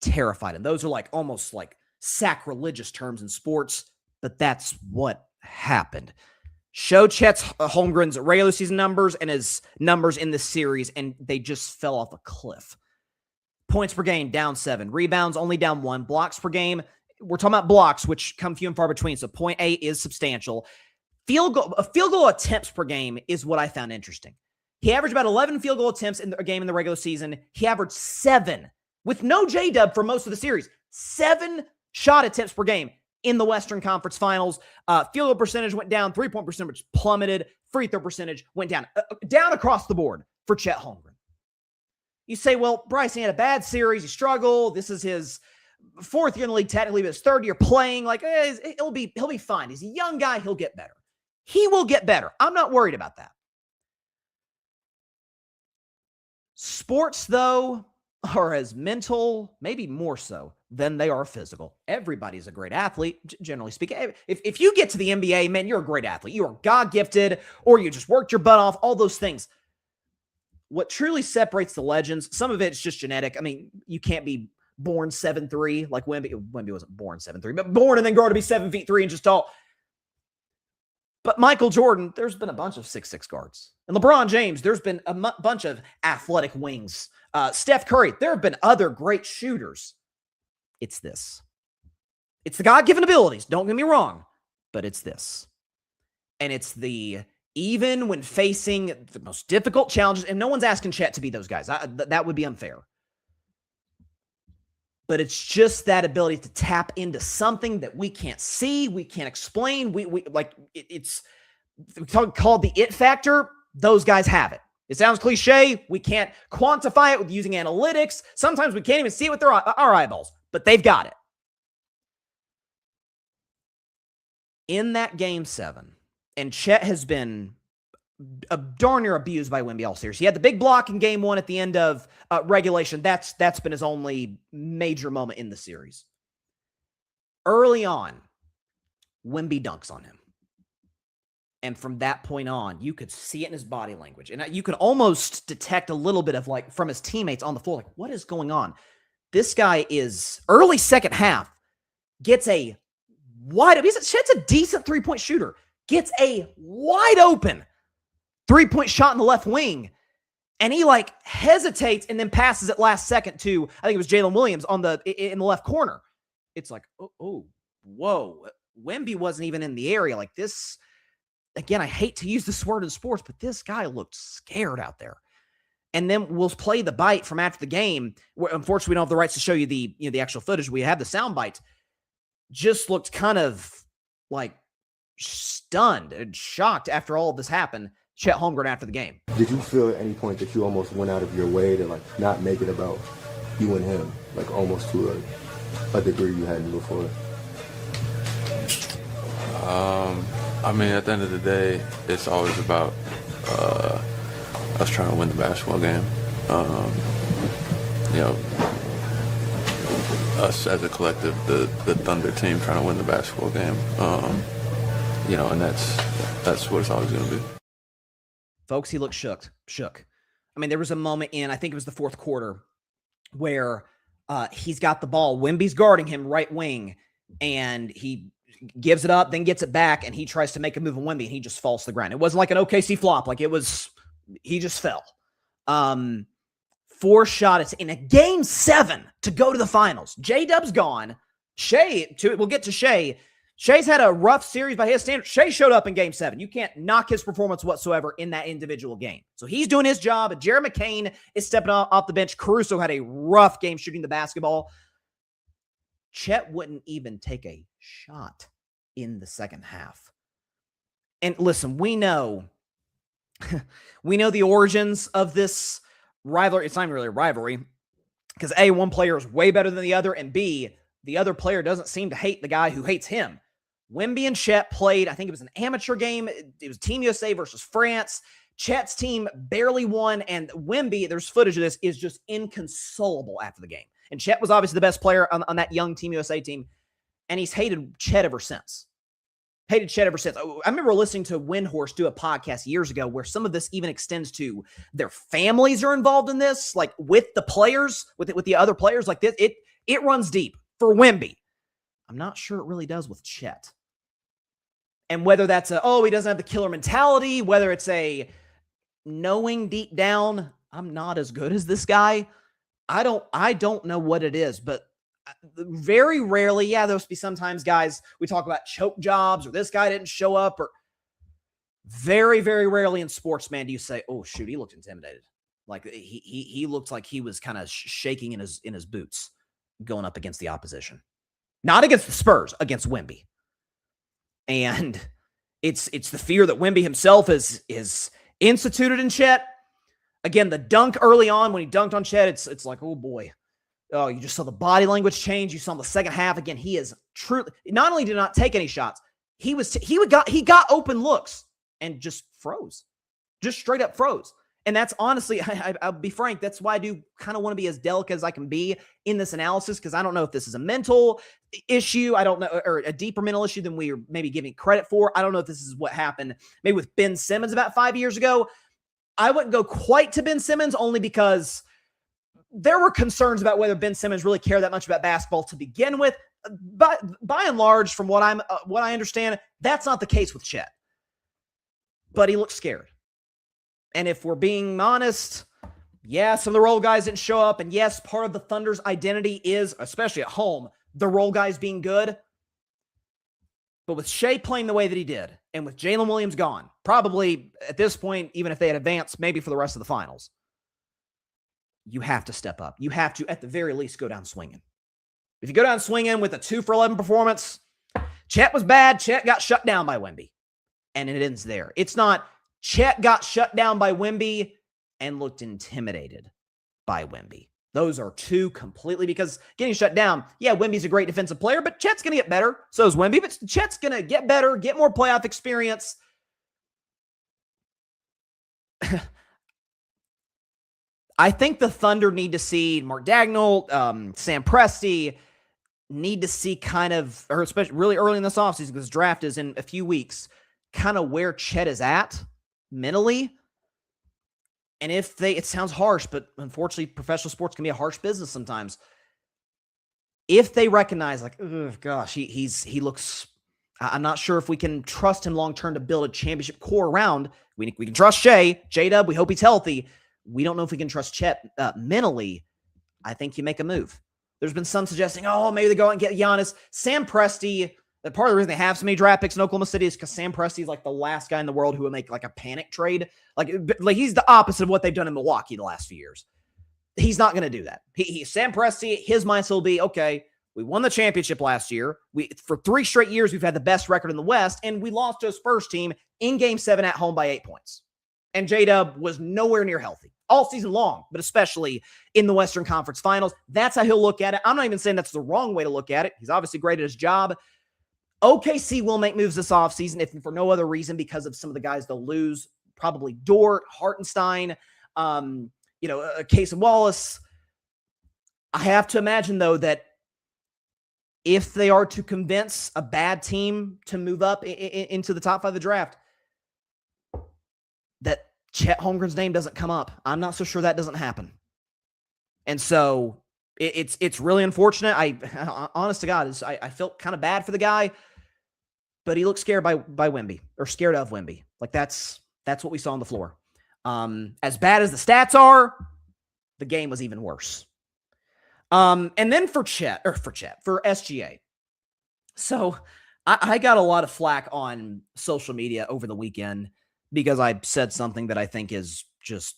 terrified. And those are like almost like sacrilegious terms in sports, but that's what happened. Show Chet Holmgren's regular season numbers and his numbers in this series, and they just fell off a cliff. Points per game, down 7. Rebounds, only down 1. Blocks per game, we're talking about blocks, which come few and far between, so 0.8 is substantial. Field goal attempts per game is what I found interesting. He averaged about 11 field goal attempts in a game in the regular season. He averaged 7 with no J-Dub for most of the series. 7 shot attempts per game in the Western Conference Finals. Field goal percentage went down. 3-point percentage plummeted. Free throw percentage went down. Down across the board for Chet Holmgren. You say, well, Bryce, he had a bad series. He struggled. This is his 4th year in the league, technically, but his 3rd year playing. Like, he'll be fine. He's a young guy. He'll get better. He will get better. I'm not worried about that. Sports, though, are as mental, maybe more so, than they are physical. Everybody's a great athlete, generally speaking. If you get to the NBA, man, you're a great athlete. You are God-gifted, or you just worked your butt off, all those things. What truly separates the legends, some of it's just genetic. I mean, you can't be born 7'3", like Wemby. Wemby wasn't born 7'3", but born and then grow to be 7'3" and just tall. But Michael Jordan, there's been a bunch of 6'6" guards. And LeBron James, there's been a bunch of athletic wings. Steph Curry, there have been other great shooters. It's this. It's the God-given abilities, don't get me wrong, but it's this. And it's the even when facing the most difficult challenges, and no one's asking Chet to be those guys. That would be unfair. But it's just that ability to tap into something that we can't see, we can't explain. It's called the it factor. Those guys have it. It sounds cliche. We can't quantify it with using analytics. Sometimes we can't even see it with our eyeballs, but they've got it. In that game 7, and Chet has been darn near abused by Wemby all series. He had the big block in game 1 at the end of regulation. That's been his only major moment in the series. Early on, Wemby dunks on him. And from that point on, you could see it in his body language. And you could almost detect a little bit of from his teammates on the floor, what is going on? This guy is early second half, gets a wide open. Chet's a decent three-point shooter. Gets a wide open three-point shot in the left wing. And he hesitates and then passes it last second to, I think it was Jalen Williams in the left corner. It's whoa. Wemby wasn't even in the area like this. Again, I hate to use this word in sports, but this guy looked scared out there. And then we'll play the bite from after the game. Unfortunately, we don't have the rights to show you the actual footage. We have the sound bite. Just looked kind of stunned and shocked after all of this happened. Chet Holmgren after the game. Did you feel at any point that you almost went out of your way to not make it about you and him, almost to a degree you hadn't before? At the end of the day, it's always about us trying to win the basketball game. Us as a collective, the Thunder team trying to win the basketball game. And that's what it's always going to be. Folks, he looked shook. There was a moment in, I think it was the fourth quarter, where he's got the ball. Wemby's guarding him right wing, and he gives it up, then gets it back, and he tries to make a move on Wemby, and he just falls to the ground. It wasn't like an OKC flop. He just fell. 4 shots in a game 7 to go to the finals. J-Dub's gone. We'll get to Shea. Shea's had a rough series by his standards. Shea showed up in game 7. You can't knock his performance whatsoever in that individual game. So he's doing his job. Jared McCain is stepping off the bench. Caruso had a rough game shooting the basketball. Chet wouldn't even take a shot in the second half. And listen, we know the origins of this rivalry. It's not even really a rivalry because A, one player is way better than the other, and B, the other player doesn't seem to hate the guy who hates him. Wemby and Chet played, I think it was an amateur game. It was Team USA versus France. Chet's team barely won, and Wemby, there's footage of this, is just inconsolable after the game. And Chet was obviously the best player on that young Team USA team, and he's hated Chet ever since. I remember listening to Windhorse do a podcast years ago where some of this even extends to their families are involved in this, with the players, with the other players. This, it runs deep for Wemby. I'm not sure it really does with Chet. And whether that's he doesn't have the killer mentality, whether it's a knowing deep down, I'm not as good as this guy. I don't know what it is, but very rarely, there'll be sometimes guys, we talk about choke jobs or this guy didn't show up, or very, very rarely in sports, man, do you say, oh shoot, he looked intimidated. He looked like he was kind of shaking in his boots going up against the opposition. Not against the Spurs, against Wemby. And it's the fear that Wemby himself is instituted in Chet. Again, the dunk early on, when he dunked on Chet, it's like, oh boy. Oh, you just saw the body language change. You saw in the second half, again, he is truly, not only did not take any shots, he got open looks and just froze. Just straight up froze. And that's honestly, I'll be frank, that's why I do kind of want to be as delicate as I can be in this analysis, because I don't know if this is a mental issue. I don't know, or a deeper mental issue than we are maybe giving credit for. I don't know if this is what happened maybe with Ben Simmons about 5 years ago. I wouldn't go quite to Ben Simmons, only because there were concerns about whether Ben Simmons really cared that much about basketball to begin with. But by and large, from what I understand, that's not the case with Chet. But he looked scared. And if we're being honest, some of the role guys didn't show up. And yes, part of the Thunder's identity is, especially at home, the role guys being good. But with Shea playing the way that he did, and with Jalen Williams gone, probably at this point, even if they had advanced, maybe for the rest of the finals, you have to step up. You have to, at the very least, go down swinging. If you go down swinging with a 2 for 11 performance, Chet was bad. Chet got shut down by Wemby. And it ends there. It's not Chet got shut down by Wemby and looked intimidated by Wemby. Those are two completely, because getting shut down, yeah, Wemby's a great defensive player, but Chet's going to get better. So is Wemby, but Chet's going to get better, get more playoff experience. I think the Thunder need to see Mark Dagnall, Sam Presti, need to see kind of, or especially really early in this offseason, because draft is in a few weeks, kind of where Chet is at mentally. And if they, it sounds harsh, but unfortunately, professional sports can be a harsh business sometimes. If they recognize, like, oh gosh, he looks, I'm not sure if we can trust him long-term to build a championship core around. We can trust Shea, J-Dub, we hope he's healthy. We don't know if we can trust Chet mentally. I think you make a move. There's been some suggesting, oh, maybe they go out and get Giannis. Sam Presti, part of the reason they have so many draft picks in Oklahoma City is because Sam Presti is like the last guy in the world who would make like a panic trade. Like he's the opposite of what they've done in Milwaukee the last few years. He's not going to do that. Sam Presti, his mindset will be, okay, we won the championship last year. For 3 straight years, we've had the best record in the West, and we lost to a Spurs team in Game 7 at home by 8 points. And J-Dub was nowhere near healthy all season long, but especially in the Western Conference Finals. That's how he'll look at it. I'm not even saying that's the wrong way to look at it. He's obviously great at his job. OKC will make moves this offseason, if for no other reason, because of some of the guys they'll lose. Probably Dort, Hartenstein, Case and Wallace. I have to imagine, though, that if they are to convince a bad team to move up into the top 5 of the draft, that Chet Holmgren's name doesn't come up. I'm not so sure that doesn't happen. And so it's really unfortunate. Honest to God, I felt kind of bad for the guy, but he looked scared by Wemby, or scared of Wemby. Like that's what we saw on the floor. As bad as the stats are, the game was even worse. And then for SGA. So I got a lot of flack on social media over the weekend because I said something that I think is just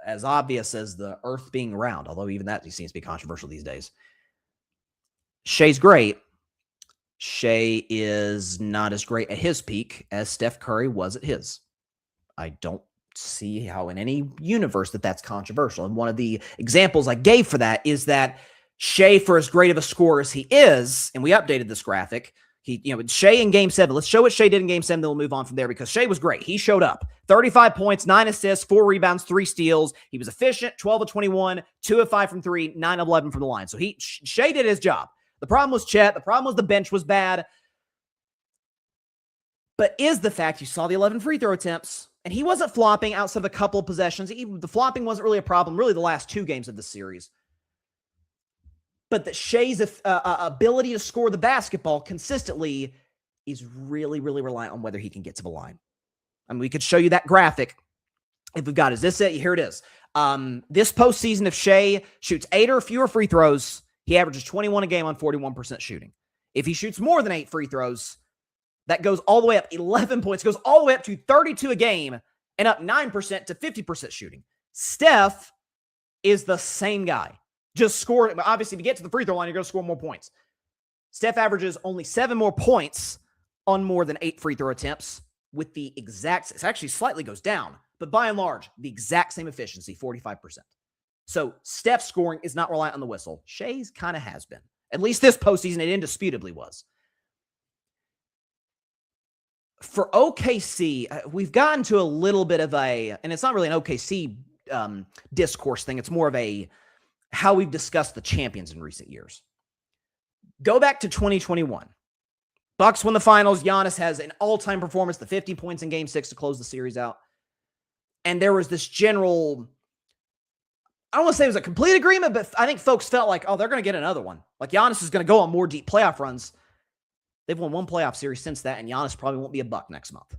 as obvious as the earth being round, although even that seems to be controversial these days. Shea's great. Shea is not as great at his peak as Steph Curry was at his. I don't see how in any universe that's controversial. And one of the examples I gave for that is that Shea, for as great of a scorer as he is, and we updated this graphic, Shea in Game 7. Let's show what Shea did in Game 7, then we'll move on from there, because Shea was great. He showed up. 35 points, 9 assists, 4 rebounds, 3 steals. He was efficient, 12 of 21, 2 of 5 from 3, 9 of 11 from the line. So Shea did his job. The problem was Chet. The problem was the bench was bad. But is the fact you saw the 11 free throw attempts, and he wasn't flopping outside of a couple of possessions. Even the flopping wasn't really a problem, really the last 2 games of the series. But that Shea's ability to score the basketball consistently is really, really reliant on whether he can get to the line. I mean, we could show you that graphic if we've got. Is this it? Here it is. This postseason, if Shea shoots 8 or fewer free throws, he averages 21 a game on 41% shooting. If he shoots more than 8 free throws, that goes all the way up 11 points, goes all the way up to 32 a game and up 9% to 50% shooting. Steph is the same guy. Just scored. Obviously, if you get to the free throw line, you're going to score more points. Steph averages only 7 more points on more than 8 free throw attempts with the exact, it actually slightly goes down, but by and large, the exact same efficiency, 45%. So Steph's scoring is not reliant on the whistle. Shea's kind of has been. At least this postseason, it indisputably was. For OKC, we've gotten to a little bit of and it's not really an OKC discourse thing. It's more of how we've discussed the champions in recent years. Go back to 2021. Bucks win the finals. Giannis has an all-time performance, the 50 points in Game 6 to close the series out. And there was this general, I don't want to say it was a complete agreement, but I think folks felt like, oh, they're going to get another one. Like Giannis is going to go on more deep playoff runs. They've won 1 playoff series since that, and Giannis probably won't be a Buck next month.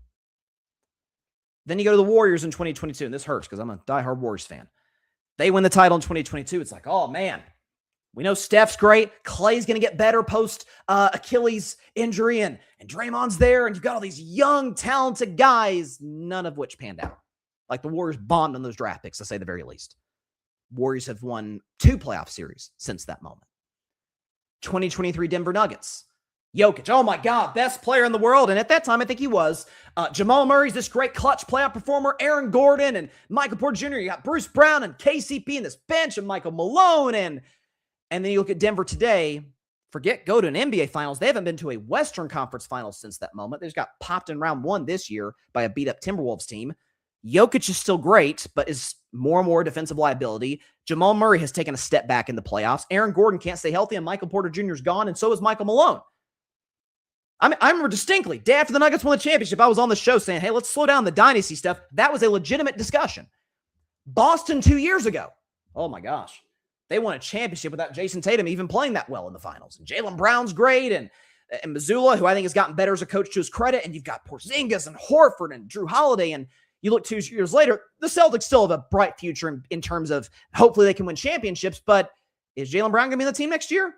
Then you go to the Warriors in 2022, and this hurts because I'm a diehard Warriors fan. They win the title in 2022. It's like, oh, man, We know Steph's great. Clay's going to get better post Achilles injury, and Draymond's there, and you've got all these young, talented guys, none of which panned out. Like the Warriors bombed on those draft picks, to say the very least. Warriors have won 2 playoff series since that moment. 2023 Denver Nuggets. Jokic, oh my God, best player in the world. And at that time, I think he was. Jamal Murray's this great clutch playoff performer. Aaron Gordon and Michael Porter Jr. You got Bruce Brown and KCP in this bench and Michael Malone. And then you look at Denver today. Go to an NBA Finals. They haven't been to a Western Conference Finals since that moment. They just got popped in round 1 this year by a beat-up Timberwolves team. Jokic is still great, but is more and more defensive liability. Jamal Murray has taken a step back in the playoffs. Aaron Gordon can't stay healthy, and Michael Porter Jr. is gone, and so is Michael Malone. I remember distinctly, day after the Nuggets won the championship, I was on the show saying, hey, let's slow down the dynasty stuff. That was a legitimate discussion. Boston 2 years ago. Oh my gosh. They won a championship without Jason Tatum even playing that well in the finals. And Jaylen Brown's great, and Mazzulla, who I think has gotten better as a coach to his credit, and you've got Porzingis and Horford and Drew Holiday, and you look 2 years later, the Celtics still have a bright future in terms of hopefully they can win championships, but is Jaylen Brown going to be on the team next year?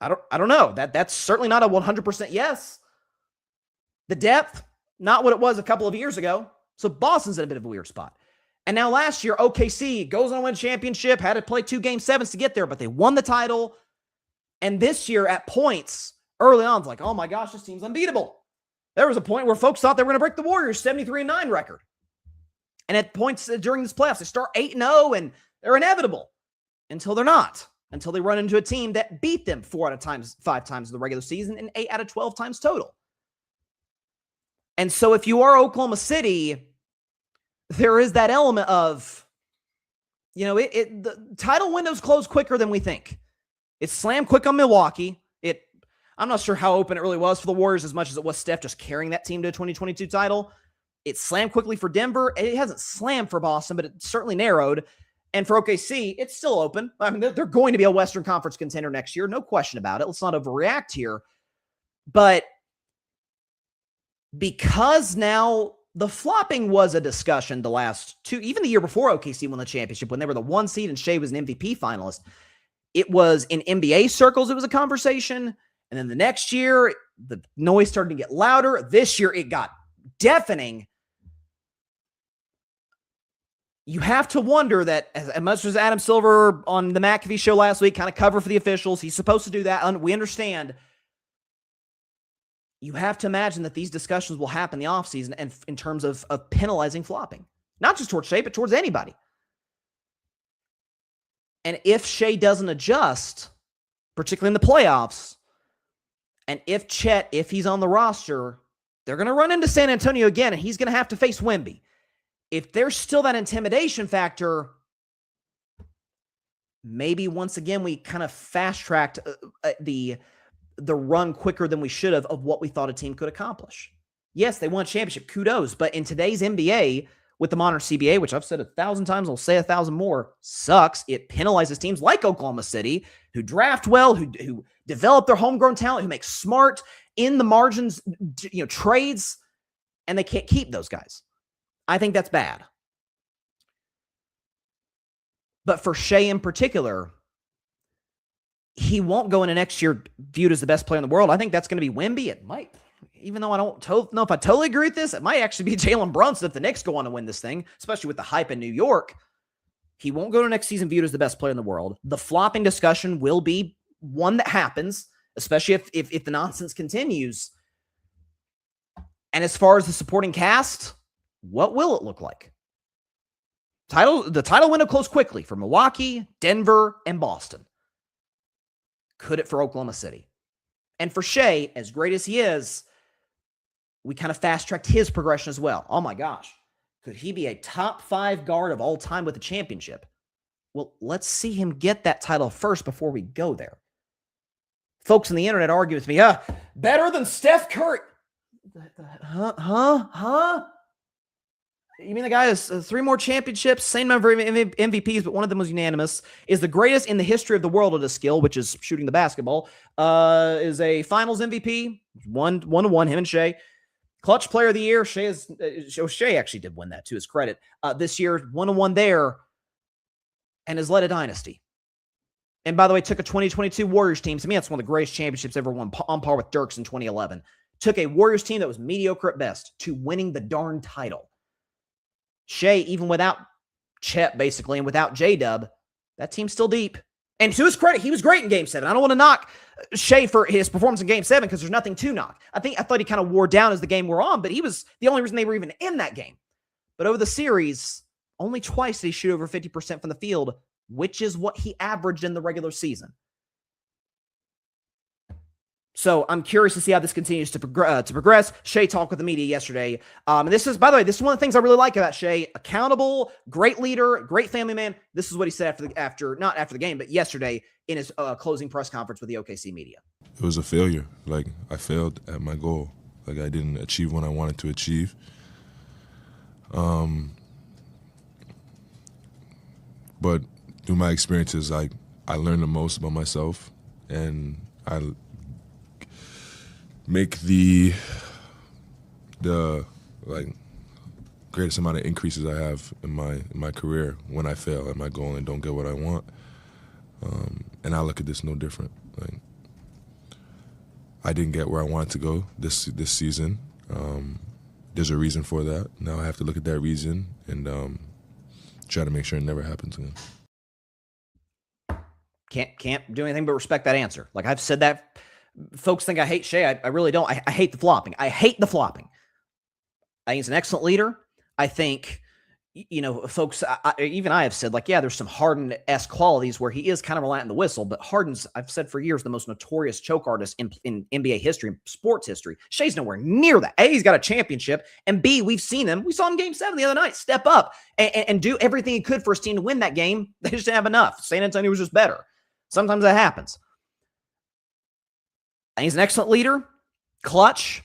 I don't know. That's certainly not a 100% yes. The depth, not what it was a couple of years ago. So Boston's in a bit of a weird spot. And now last year, OKC goes on to win a championship, had to play 2 Game 7s to get there, but they won the title. And this year at points, early on, it's like, oh my gosh, this team's unbeatable. There was a point where folks thought they were going to break the Warriors' 73-9 record. And at points during this playoffs, they start 8-0, and they're inevitable until they're not. Until they run into a team that beat them 5 times in the regular season and 8 out of 12 times total. And so if you are Oklahoma City, there is that element of, the title windows close quicker than we think. It slammed quick on Milwaukee. I'm not sure how open it really was for the Warriors as much as it was Steph just carrying that team to a 2022 title. It slammed quickly for Denver. It hasn't slammed for Boston, but it certainly narrowed. And for OKC, it's still open. I mean, they're going to be a Western Conference contender next year. No question about it. Let's not overreact here. But because now the flopping was a discussion the last 2, even the year before OKC won the championship, when they were the 1 seed and Shea was an MVP finalist, it was in NBA circles, it was a conversation. And then the next year, the noise started to get louder. This year, it got deafening. You have to wonder that as much as Adam Silver on the McAfee show last week kind of cover for the officials, he's supposed to do that. We understand. You have to imagine that these discussions will happen in the offseason and in terms of penalizing flopping. Not just towards Shea, but towards anybody. And if Shea doesn't adjust, particularly in the playoffs, and if Chet, if he's on the roster, they're going to run into San Antonio again, and he's going to have to face Wemby. If there's still that intimidation factor, maybe once again we kind of fast-tracked the run quicker than we should have of what we thought a team could accomplish. Yes, they won a championship, kudos, but in today's NBA, with the modern CBA, which I've said 1,000 times, I'll say 1,000 more, sucks. It penalizes teams like Oklahoma City, who draft well, who develop their homegrown talent, who make smart, in the margins, trades, and they can't keep those guys. I think that's bad. But for Shea in particular, he won't go into next year viewed as the best player in the world. I think that's going to be Wemby. It might, even though I don't know if I totally agree with this, it might actually be Jalen Brunson if the Knicks go on to win this thing, especially with the hype in New York. He won't go to next season viewed as the best player in the world. The flopping discussion will be one that happens, especially if the nonsense continues. And as far as the supporting cast, what will it look like? The title window closed quickly for Milwaukee, Denver, and Boston. Could it for Oklahoma City? And for Shea, as great as he is, we kind of fast-tracked his progression as well. Oh my gosh. Could he be a top 5 guard of all time with a championship? Well, let's see him get that title first before we go there. Folks on the internet argue with me, better than Steph Curry. Huh? You mean the guy has 3 more championships, same number of MVPs, but one of them was unanimous, is the greatest in the history of the world at a skill, which is shooting the basketball, is a finals MVP, 1-1, him and Shea. Clutch player of the year, Shea actually did win that to his credit. This year, 1-1 there, and has led a dynasty. And by the way, took a 2022 Warriors team. To me, that's one of the greatest championships ever won, on par with Dirk's in 2011. Took a Warriors team that was mediocre at best to winning the darn title. Shea, even without Chet, basically, and without J-Dub, that team's still deep. And to his credit, he was great in Game 7. I don't want to knock Shea for his performance in Game 7 because there's nothing to knock. I thought he kind of wore down as the game wore on, but he was the only reason they were even in that game. But over the series, only twice did he shoot over 50% from the field, which is what he averaged in the regular season. So I'm curious to see how this continues to progress. Shea talked with the media yesterday. And this is, by the way, this is one of the things I really like about Shea. Accountable, great leader, great family man. This is what he said not after the game, but yesterday in his closing press conference with the OKC media. It was a failure. Like, I failed at my goal. Like, I didn't achieve what I wanted to achieve. But through my experiences, I learned the most about myself, and I make the like greatest amount of increases I have in my career when I fail at my goal and don't get what I want. And I look at this no different. Like, I didn't get where I wanted to go this season. There's a reason for that. Now I have to look at that reason and try to make sure it never happens again. Can't do anything but respect that answer. Like, I've said that. Folks think I hate Shea. I really don't. I hate the flopping. I hate the flopping. I think he's an excellent leader. I think, folks, even I have said, like, yeah, there's some Harden-esque qualities where he is kind of reliant on the whistle, but Harden's, I've said for years, the most notorious choke artist in NBA history, sports history. Shea's nowhere near that. A, he's got a championship, and B, we've seen him. We saw him in Game 7 the other night, step up and do everything he could for his team to win that game. They just didn't have enough. San Antonio was just better. Sometimes that happens. And he's an excellent leader, clutch,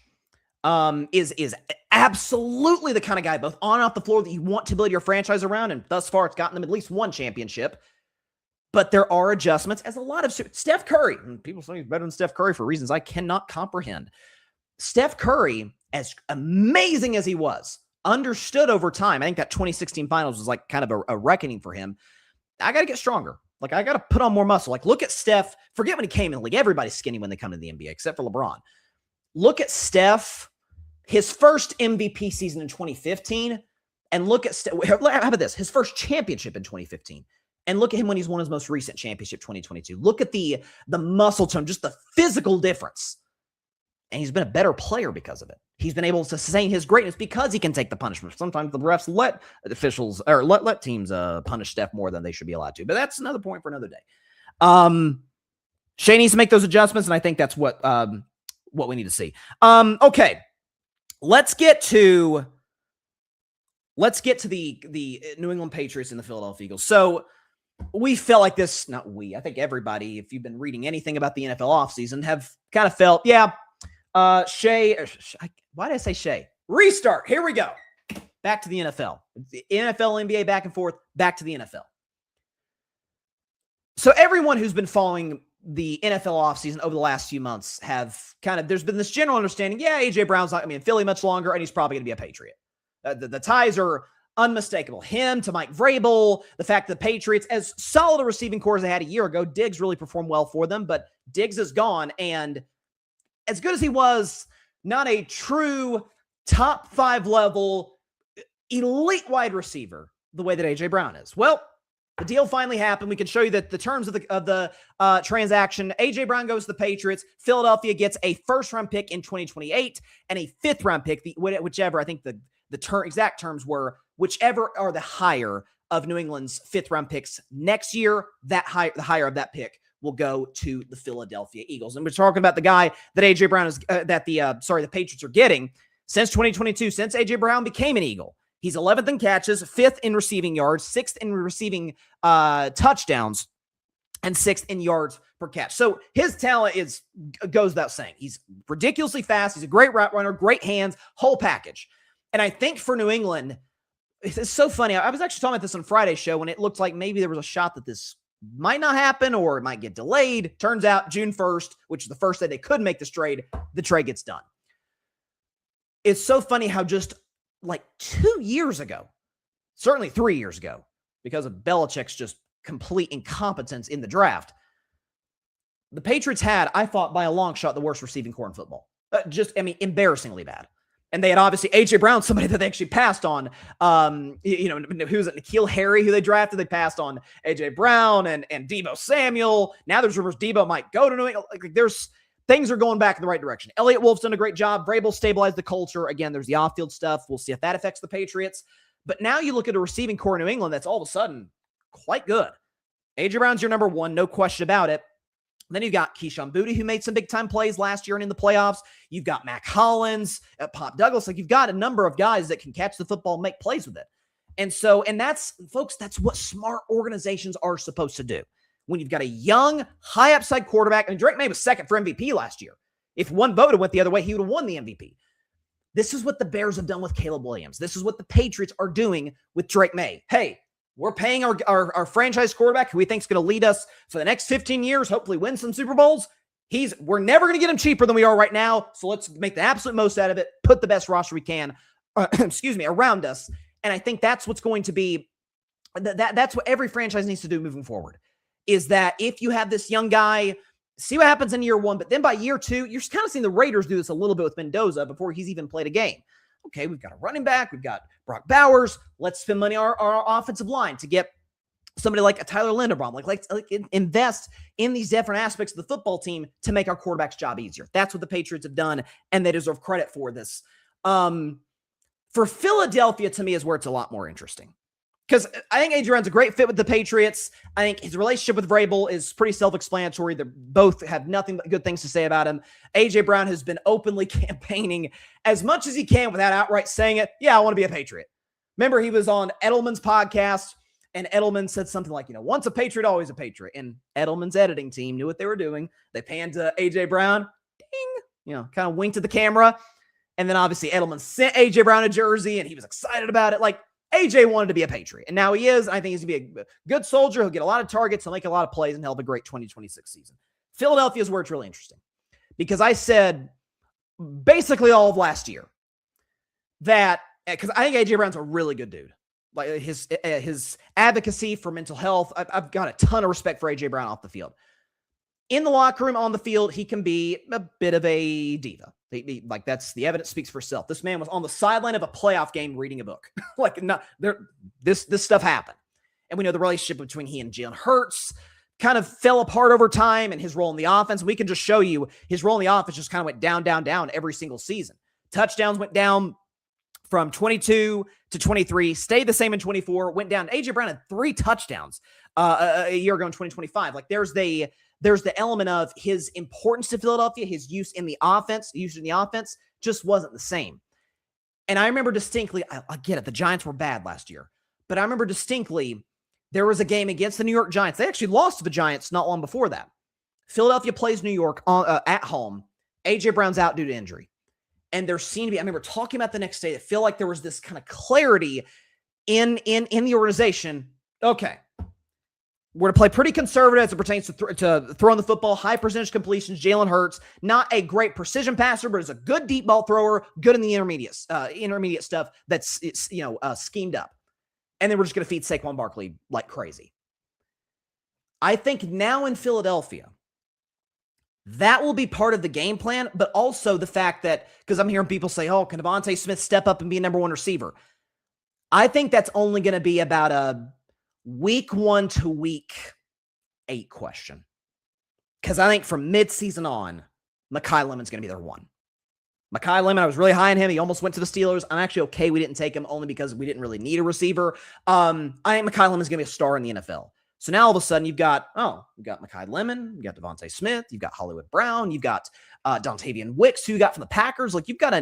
is absolutely the kind of guy, both on and off the floor, that you want to build your franchise around, and thus far it's gotten them at least one championship. But there are adjustments, as a lot of Steph Curry, and people say he's better than Steph Curry for reasons I cannot comprehend. Steph Curry, as amazing as he was, understood over time. I think that 2016 finals was like kind of a reckoning for him. I got to get stronger. Like, I got to put on more muscle. Like, look at Steph. Forget when he came in the league. Everybody's skinny when they come to the NBA, except for LeBron. Look at his first MVP season in 2015, and look at how about this? His first championship in 2015, and look at him when he's won his most recent championship, 2022. Look at the muscle tone, just the physical difference. And he's been a better player because of it. He's been able to sustain his greatness because he can take the punishment. Sometimes the refs let officials or let teams punish Steph more than they should be allowed to. But that's another point for another day. Shea needs to make those adjustments, and I think that's what we need to see. Okay, let's get to the New England Patriots and the Philadelphia Eagles. So we felt like this. Not we. I think everybody, if you've been reading anything about the NFL offseason, have kind of felt, yeah. Shea, why did I say Shea? Restart. Here we go. Back to the NFL. The NFL, NBA, back and forth, back to the NFL. So everyone who's been following the NFL offseason over the last few months there's been this general understanding, yeah, A.J. Brown's not going to be in Philly much longer, and he's probably going to be a Patriot. The ties are unmistakable. Him to Mike Vrabel, the fact that the Patriots, as solid a receiving core as they had a year ago, Diggs really performed well for them, but Diggs is gone, and as good as he was, not a true top 5 level elite wide receiver the way that A.J. Brown is. Well, the deal finally happened. We can show you that the terms of the transaction. A.J. Brown goes to the Patriots. Philadelphia gets a first-round pick in 2028 and a fifth-round pick, whichever. I think the exact terms were whichever are the higher of New England's fifth-round picks next year. The higher of that pick will go to the Philadelphia Eagles. And we're talking about the guy that A.J. Brown is the Patriots are getting since 2022, since A.J. Brown became an Eagle. He's 11th in catches, 5th in receiving yards, 6th in receiving touchdowns, and 6th in yards per catch. So his talent goes without saying. He's ridiculously fast. He's a great route runner, great hands, whole package. And I think for New England, it's so funny. I was actually talking about this on Friday's show when it looked like maybe there was a shot that this might not happen or it might get delayed. Turns out June 1st, which is the first day they could make this trade, the trade gets done. It's so funny how just like 2 years ago, certainly 3 years ago, because of Belichick's just complete incompetence in the draft, The Patriots had, I thought, by a long shot, the worst receiving core in football. Embarrassingly bad. And they had obviously A.J. Brown, somebody that they actually passed on. Who was it? N'Keal Harry, who they drafted. They passed on A.J. Brown and Deebo Samuel. Now there's rumors Deebo might go to New England. There's things are going back in the right direction. Elliott Wolf's done a great job. Vrabel stabilized the culture. Again, there's the off-field stuff. We'll see if that affects the Patriots. But now you look at a receiving core in New England that's all of a sudden quite good. A.J. Brown's your number one, no question about it. Then you've got Keyshawn Boutte, who made some big-time plays last year and in the playoffs. You've got Mac Hollins, Pop Douglas. You've got a number of guys that can catch the football and make plays with it. And that's, folks, that's what smart organizations are supposed to do. When you've got a young, high-upside quarterback, and Drake May was second for MVP last year. If one vote went the other way, he would have won the MVP. This is what the Bears have done with Caleb Williams. This is what the Patriots are doing with Drake May. Hey, we're paying our franchise quarterback, who we think is going to lead us for the next 15 years, hopefully win some Super Bowls. We're never going to get him cheaper than we are right now, so let's make the absolute most out of it, put the best roster we can, around us. And I think that's what's going to be, that's what every franchise needs to do moving forward, is that if you have this young guy, see what happens in year one, but then by year two, you're kind of seeing the Raiders do this a little bit with Mendoza before he's even played a game. Okay, we've got a running back. We've got Brock Bowers. Let's spend money on our offensive line to get somebody like a Tyler Linderbaum. Like invest in these different aspects of the football team to make our quarterback's job easier. That's what the Patriots have done, and they deserve credit for this. For Philadelphia, to me, is where it's a lot more interesting. Because I think A.J. Brown's a great fit with the Patriots. I think his relationship with Vrabel is pretty self-explanatory. They both have nothing but good things to say about him. A.J. Brown has been openly campaigning as much as he can without outright saying it. Yeah, I want to be a Patriot. Remember, he was on Edelman's podcast, and Edelman said something like, once a Patriot, always a Patriot. And Edelman's editing team knew what they were doing. They panned to A.J. Brown, ding, kind of winked at the camera. And then obviously Edelman sent A.J. Brown a jersey, and he was excited about it. AJ wanted to be a Patriot, and now he is. I think he's going to be a good soldier. He'll get a lot of targets. He'll make a lot of plays, and he'll have a great 2026 season. Philadelphia is where it's really interesting, because I said basically all of last year that, because I think AJ Brown's a really good dude. Like his advocacy for mental health, I've got a ton of respect for AJ Brown off the field. In the locker room, on the field, he can be a bit of a diva. That's the evidence speaks for itself. This man was on the sideline of a playoff game reading a book. This stuff happened. And we know the relationship between he and Jalen Hurts kind of fell apart over time, and his role in the offense. We can just show you his role in the offense just kind of went down, down, down every single season. Touchdowns went down from 22 to 23, stayed the same in 24, went down. AJ Brown had 3 touchdowns a year ago in 2025. There's the element of his importance to Philadelphia, his use in the offense just wasn't the same. And I remember distinctly, I get it, the Giants were bad last year, but I remember distinctly there was a game against the New York Giants. They actually lost to the Giants not long before that. Philadelphia plays New York at home. AJ Brown's out due to injury. And there seemed to be, I remember talking about the next day, I feel like there was this kind of clarity in the organization. Okay, we're going to play pretty conservative as it pertains to throwing the football, high percentage completions. Jalen Hurts, not a great precision passer, but is a good deep ball thrower, good in the intermediate stuff that's schemed up. And then we're just going to feed Saquon Barkley like crazy. I think now in Philadelphia, that will be part of the game plan, but also the fact that, because I'm hearing people say, can Devontae Smith step up and be a number 1 receiver? I think that's only going to be about a week 1 to week 8 question. Because I think from midseason on, Mekhi Lemon's going to be their 1. Mekhi Lemon, I was really high on him. He almost went to the Steelers. I'm actually okay we didn't take him only because we didn't really need a receiver. I think Mekhi Lemon's going to be a star in the NFL. So now all of a sudden you've got Mekhi Lemon, you've got Devontae Smith, you've got Hollywood Brown, you've got Dontavian Wicks, who you got from the Packers. You've got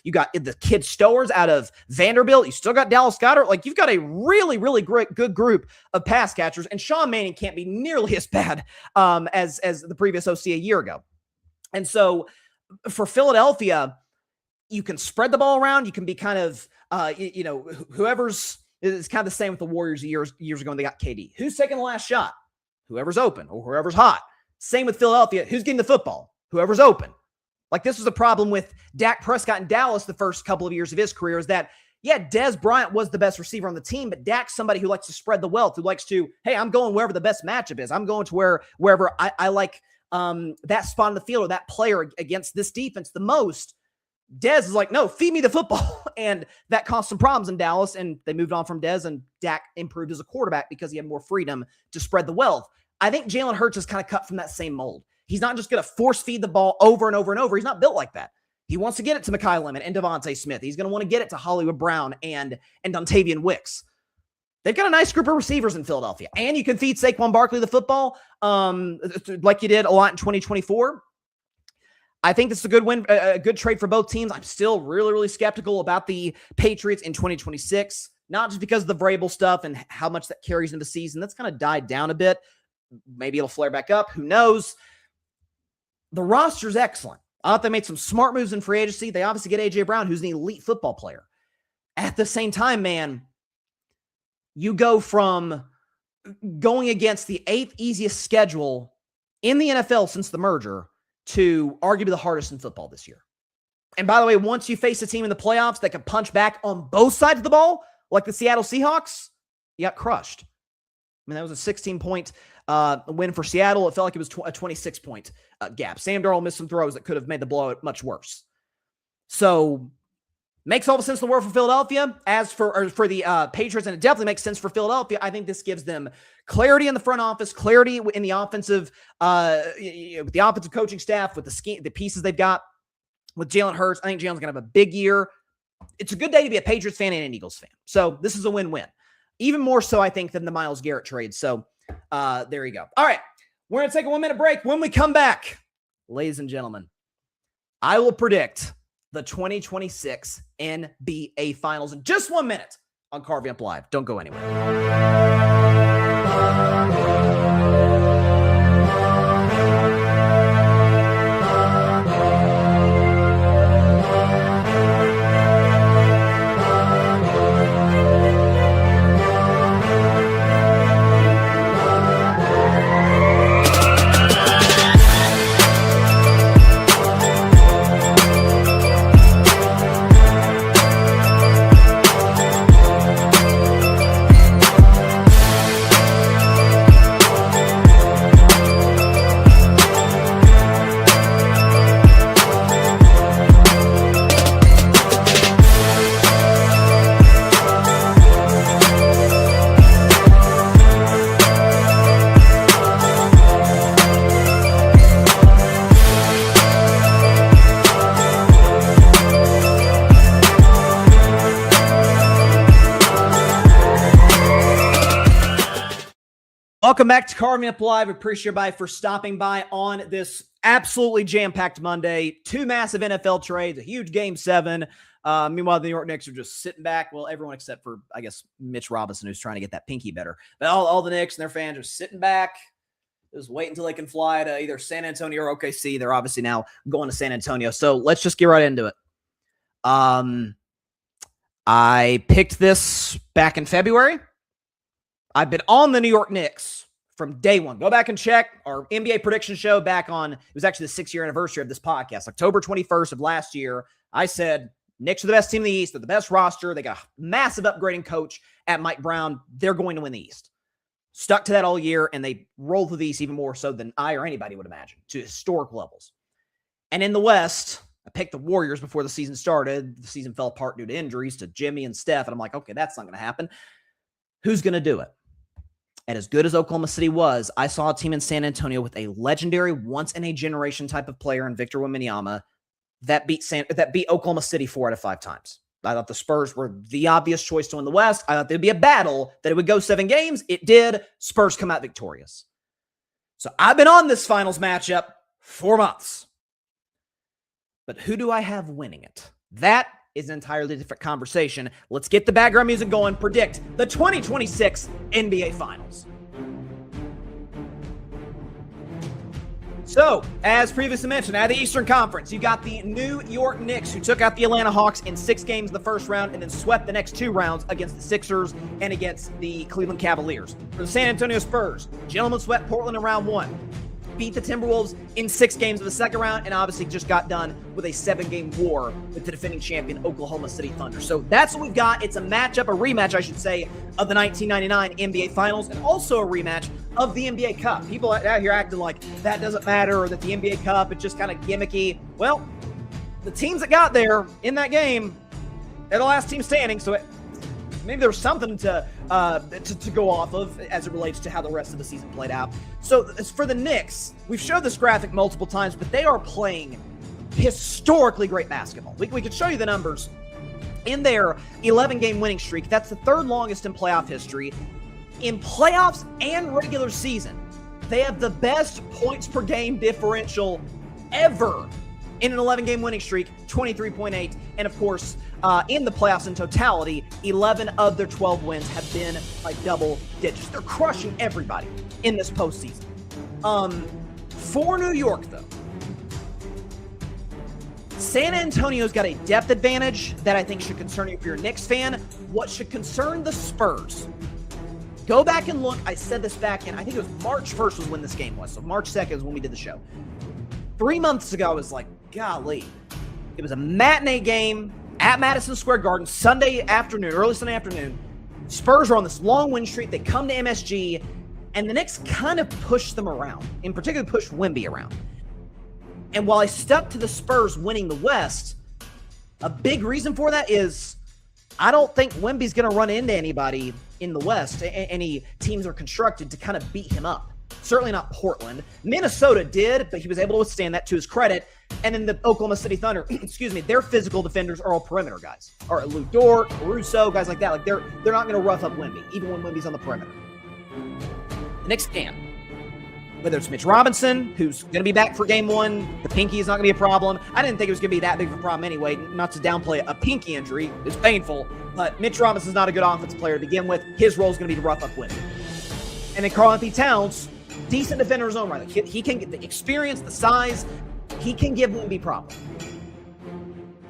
you got the kid Stowers out of Vanderbilt. You still got Dallas Goedert. You've got a really, really good group of pass catchers, and Sean Mannion can't be nearly as bad as the previous OC a year ago. And so for Philadelphia, you can spread the ball around. You can be kind of, whoever's, it's kind of the same with the Warriors years ago when they got KD. Who's taking the last shot? Whoever's open or whoever's hot. Same with Philadelphia. Who's getting the football? Whoever's open. This was a problem with Dak Prescott in Dallas the first couple of years of his career, is that, Dez Bryant was the best receiver on the team, but Dak's somebody who likes to spread the wealth, who likes to, hey, I'm going wherever the best matchup is. I'm going to wherever I like that spot on the field or that player against this defense the most, Dez is like, no, feed me the football. And that caused some problems in Dallas, and they moved on from Dez, and Dak improved as a quarterback because he had more freedom to spread the wealth. I think Jalen Hurts is kind of cut from that same mold. He's not just going to force feed the ball over and over and over. He's not built like that. He wants to get it to Mekhi Lemon and Devontae Smith. He's going to want to get it to Hollywood Brown and Dontavian Wicks. They've got a nice group of receivers in Philadelphia. And you can feed Saquon Barkley the football like you did a lot in 2024. I think this is a good win, a good trade for both teams. I'm still really, really skeptical about the Patriots in 2026, not just because of the Vrabel stuff and how much that carries into the season. That's kind of died down a bit. Maybe it'll flare back up. Who knows? The roster's excellent. I thought they made some smart moves in free agency. They obviously get A.J. Brown, who's an elite football player. At the same time, man, you go from going against the 8th easiest schedule in the NFL since the merger to arguably the hardest in football this year. And by the way, once you face a team in the playoffs that can punch back on both sides of the ball, like the Seattle Seahawks, you got crushed. I mean, that was a 16-point win for Seattle. It felt like it was a 26-point gap. Sam Darnold missed some throws that could have made the blowout much worse. So, makes all the sense in the world for Philadelphia. As for the Patriots, and it definitely makes sense for Philadelphia, I think this gives them clarity in the front office, clarity in the offensive, with the offensive coaching staff, with the scheme, the pieces they've got with Jalen Hurts. I think Jalen's going to have a big year. It's a good day to be a Patriots fan and an Eagles fan. So this is a win-win. Even more so, I think, than the Myles Garrett trade. So there you go. All right. We're going to take a 1-minute break. When we come back, ladies and gentlemen, I will predict the 2026 NBA Finals in just 1 minute on Carving Up Live. Don't go anywhere. Welcome back to Carving Up Live. Appreciate everybody for stopping by on this absolutely jam-packed Monday. 2 massive NFL trades, a huge Game 7. Meanwhile, the New York Knicks are just sitting back. Well, everyone except for, I guess, Mitch Robinson, who's trying to get that pinky better. But all the Knicks and their fans are sitting back, just wait until they can fly to either San Antonio or OKC. They're obviously now going to San Antonio. So let's just get right into it. I picked this back in February. I've been on the New York Knicks from day one. Go back and check our NBA prediction show back on, it was actually the 6-year anniversary of this podcast, October 21st of last year. I said, Knicks are the best team in the East. They're the best roster. They got a massive upgrading coach at Mike Brown. They're going to win the East. Stuck to that all year, and they rolled through the East even more so than I or anybody would imagine, to historic levels. And in the West, I picked the Warriors before the season started. The season fell apart due to injuries to Jimmy and Steph, and I'm like, okay, that's not going to happen. Who's going to do it? And as good as Oklahoma City was, I saw a team in San Antonio with a legendary, once-in-a-generation type of player in Victor Wembanyama that beat Oklahoma City 4 out of 5 times. I thought the Spurs were the obvious choice to win the West. I thought there'd be a battle, that it would go 7 games. It did. Spurs come out victorious. So I've been on this finals matchup 4 months. But who do I have winning it? That is an entirely different conversation. Let's get the background music going. Predict the 2026 NBA Finals. So, as previously mentioned, out of the Eastern Conference, you got the New York Knicks, who took out the Atlanta Hawks in 6 games in the first round and then swept the next 2 rounds against the Sixers and against the Cleveland Cavaliers. For the San Antonio Spurs, gentlemen swept Portland in round 1. beat the Timberwolves in 6 games of the second round, and obviously just got done with a 7-game war with the defending champion Oklahoma City Thunder. So that's what we've got. It's a rematch, I should say, of the 1999 NBA Finals, and also a rematch of the NBA Cup. People out here acting like that doesn't matter, or that the NBA Cup is just kind of gimmicky. Well, the teams that got there in that game, they're the last team standing, so maybe there's something to go off of as it relates to how the rest of the season played out. So as for the Knicks, we've showed this graphic multiple times, but they are playing historically great basketball. We could show you the numbers. In their 11-game winning streak, that's the 3rd longest in playoff history. In playoffs and regular season, they have the best points per game differential ever in an 11-game winning streak, 23.8. And of course, in the playoffs in totality, 11 of their 12 wins have been like double digits. They're crushing everybody in this postseason. For New York, though, San Antonio's got a depth advantage that I think should concern you if you're a Knicks fan. What should concern the Spurs? Go back and look. I said this back in, I think it was March 1st was when this game was. So March 2nd is when we did the show. 3 months ago, I was like, golly. It was a matinee game at Madison Square Garden, Sunday afternoon, early Sunday afternoon. Spurs are on this long win streak. They come to MSG, and the Knicks kind of pushed them around. In particular, pushed Wemby around. And while I stuck to the Spurs winning the West, a big reason for that is I don't think Wemby's going to run into anybody in the West. Any teams are constructed to kind of beat him up. Certainly not Portland. Minnesota did, but he was able to withstand that to his credit. And then the Oklahoma City Thunder, their physical defenders are all perimeter guys. Or Lou Dort, Caruso, guys like that. Like they're not going to rough up Wemby, even when Wemby's on the perimeter. The Knicks can. Whether it's Mitch Robinson, who's going to be back for game 1, the pinky is not going to be a problem. I didn't think it was going to be that big of a problem anyway. Not to downplay a pinky injury. It's painful. But Mitch Robinson's not a good offensive player to begin with. His role is going to be to rough up Wemby. And then Karl-Anthony Towns, decent defender in his own right. Like he can get the experience, the size. He can give Wemby problems.